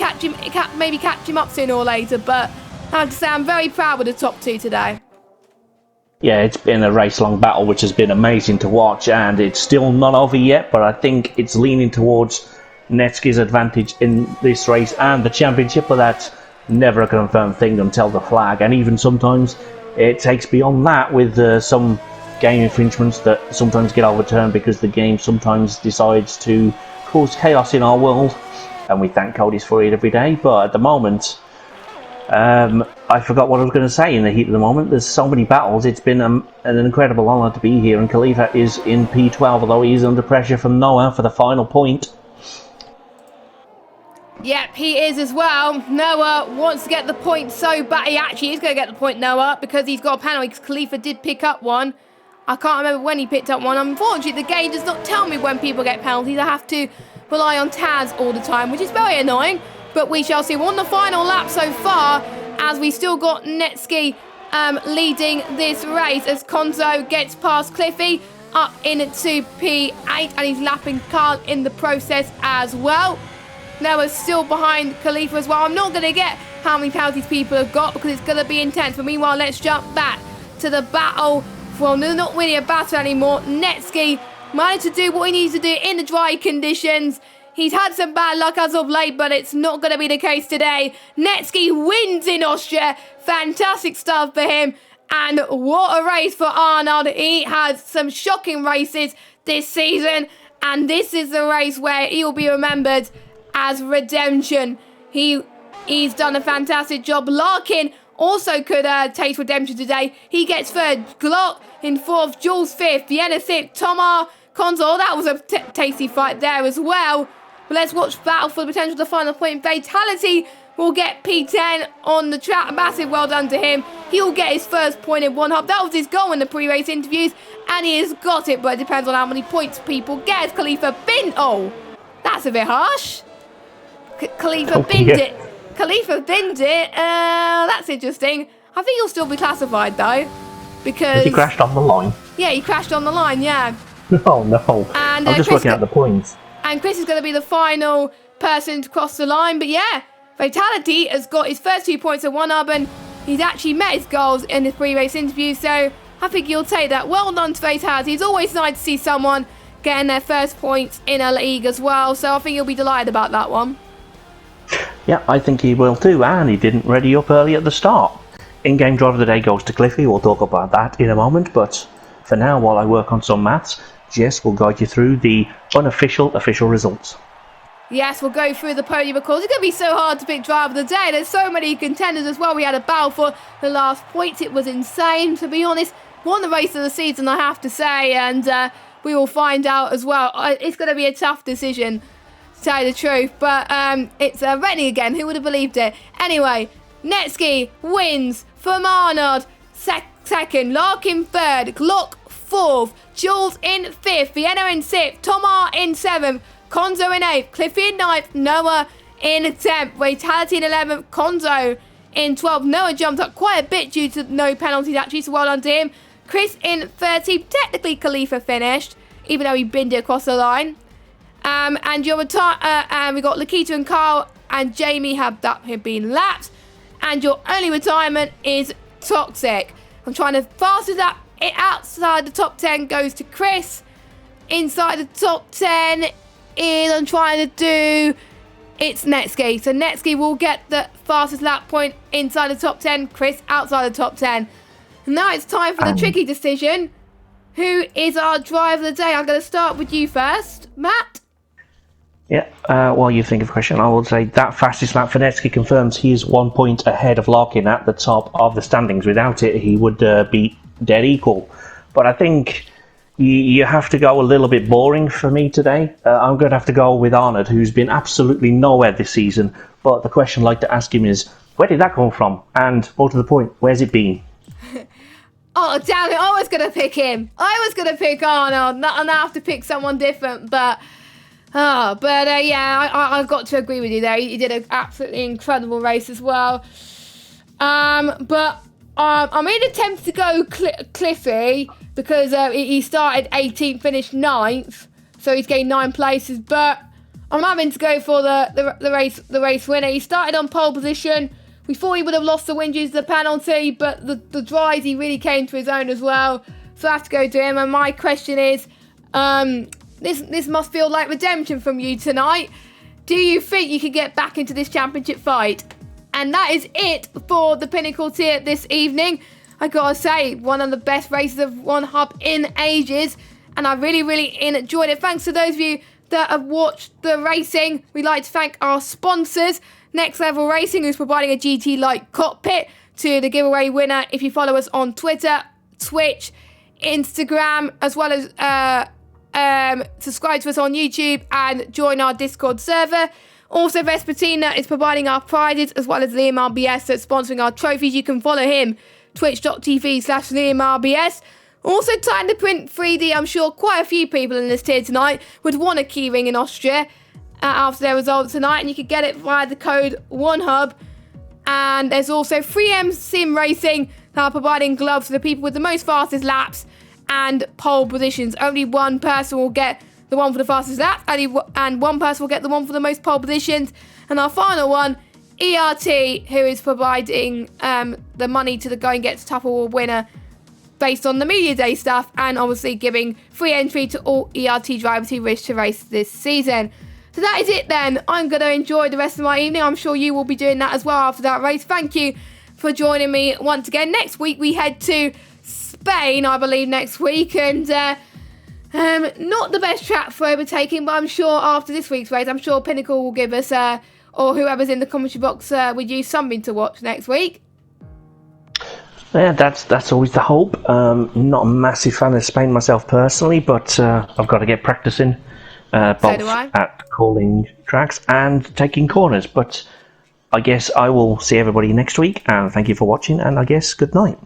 maybe catch him up sooner or later, but I have to say I'm very proud with the top two today. Yeah, it's been a race-long battle, which has been amazing to watch, and it's still not over yet, but I think it's leaning towards Netsky's advantage in this race and the championship, but that's never a confirmed thing until the flag, and even sometimes it takes beyond that with some game infringements that sometimes get overturned because the game sometimes decides to cause chaos in our world, and we thank Codys for it every day. But at the moment, I forgot what I was going to say in the heat of the moment. There's so many battles. It's been an incredible honour to be here, and Khalifa is in P12, although he's under pressure from Noah for the final point. Yep, he is as well. Noah wants to get the point so bad. He actually is going to get the point, Noah, because he's got a penalty, because Khalifa did pick up one. I can't remember when he picked up one. Unfortunately, the game does not tell me when people get penalties. I have to rely on Taz all the time, which is very annoying. But we shall see. We're on the final lap so far, as we still got Netsky leading this race, as Konzo gets past Cliffy up into P8, and he's lapping Carl in the process as well. Noah's still behind Khalifa as well. I'm not going to get how many penalties people have got, because it's going to be intense. But meanwhile, let's jump back to the battle. Well, they're not really a battle anymore. Netsky managed to do what he needs to do in the dry conditions. He's had some bad luck as of late, but it's not going to be the case today. Netsky wins in Austria. Fantastic stuff for him. And what a race for Arnold. He had some shocking races this season, and this is the race where he'll be remembered as redemption. He's done a fantastic job. Larkin also could taste redemption today. He gets third. Glock in fourth. Jules fifth. Vienna sixth. Tomar, Konzo. That was a tasty fight there as well. But let's watch battle for the potential to final point. Fatality will get P10 on the track. Massive well done to him. He'll get his first point in OneHub. That was his goal in the pre-race interviews, and he has got it, but it depends on how many points people get. Khalifa binned. Oh, that's a bit harsh. Khalifa binned it. Khalifa binned it. That's interesting. I think he'll still be classified though, because he crashed on the line. Yeah, he crashed on the line. Yeah. Oh no! And I'm just working out the points. And Chris is going to be the final person to cross the line. But yeah, Fatality has got his first 2 points at OneHub, and he's actually met his goals in the pre-race interview. So I think you'll take that. Well done to Fatality. It's always nice to see someone getting their first points in a league as well. So I think you'll be delighted about that one. Yeah, I think he will too, and he didn't ready up early at the start. In-game driver of the day goes to Cliffy. We'll talk about that in a moment, but for now, while I work on some maths, Jess will guide you through the unofficial official results. Yes, we'll go through the podium, of course. It's going to be so hard to pick driver of the day. There's so many contenders as well. We had a battle for the last points. It was insane, to be honest. Won the race of the season, I have to say, and we will find out as well. It's going to be a tough decision, to tell you the truth, but it's Rennie again. Who would have believed it? Anyway, Netsky wins from Arnold second, Larkin third, Glock fourth, Jules in fifth, Vienna in sixth, Tomar in seventh, Konzo in eighth, Cliffy in ninth, Noah in 10th, Fatality in 11th, Konzo in 12th. Noah jumped up quite a bit due to no penalties actually, so well done to him. Chris in 13th, technically Khalifa finished, even though he binned it across the line. And we got Lakita and Carl and Jamie have been lapped. And your only retirement is Toxic. I'm trying to fastest that. It outside the top 10 goes to Chris. Inside the top 10 is I'm trying to do. It's Netsky. So Netsky will get the fastest lap point inside the top 10. Chris outside the top 10. And now it's time for the tricky decision. Who is our driver of the day? I'm going to start with you first, Matt. Yeah, while you think of a question, I will say that fastest lap for Netsky confirms he is 1 point ahead of Larkin at the top of the standings. Without it, he would be dead equal. But I think you have to go a little bit boring for me today. I'm going to have to go with Arnold, who's been absolutely nowhere this season. But the question I'd like to ask him is, where did that come from? And more to the point, where's it been? Oh, damn it. I was going to pick him. I was going to pick Arnold. And I have to pick someone different. But yeah, I've got to agree with you there. He did an absolutely incredible race as well. But I'm really tempted to go Cliffy because he started 18th, finished 9th, so he's gained 9 places. But I'm having to go for the race winner. He started on pole position We thought he would have lost the win due to the penalty, but the dries, he really came to his own as well. So I have to go to him. And my question is, this must feel like redemption from you tonight. Do you think you can get back into this championship fight? And that is it for the Pinnacle tier this evening. I gotta say, one of the best races of OneHub in ages. And I really, really enjoyed it. Thanks to those of you that have watched the racing. We'd like to thank our sponsors, Next Level Racing, who's providing a GT-like cockpit to the giveaway winner. If you follow us on Twitter, Twitch, Instagram, as well as subscribe to us on YouTube and join our Discord server. Also, Vespertina is providing our prizes, as well as Liam RBS that's sponsoring our trophies. You can follow him, twitch.tv/Liam RBS. Also, Time to Print 3D. I'm sure quite a few people in this tier tonight would want a keyring in Austria after their results tonight, and you could get it via the code OneHub. And there's also 3M Sim Racing that are providing gloves for the people with the most fastest laps and pole positions. Only one person will get the one for the fastest lap, and one person will get the one for the most pole positions. And our final one, ERT, who is providing the money to the Go and Get Tough Award winner based on the Media Day stuff, and obviously giving free entry to all ERT drivers who wish to race this season. So that is it then. I'm going to enjoy the rest of my evening. I'm sure you will be doing that as well after that race. Thank you for joining me once again. Next week we head to Spain, I believe, next week, and not the best track for overtaking, but I'm sure after this week's race, I'm sure Pinnacle will give us, or whoever's in the commentary box with you, something to watch next week. Yeah, that's always the hope. Not a massive fan of Spain myself personally, but I've got to get practicing both at calling tracks and taking corners. But I guess I will see everybody next week, and thank you for watching, and I guess good night.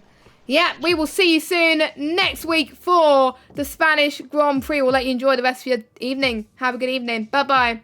Yeah, we will see you soon next week for the Spanish Grand Prix. We'll let you enjoy the rest of your evening. Have a good evening. Bye-bye.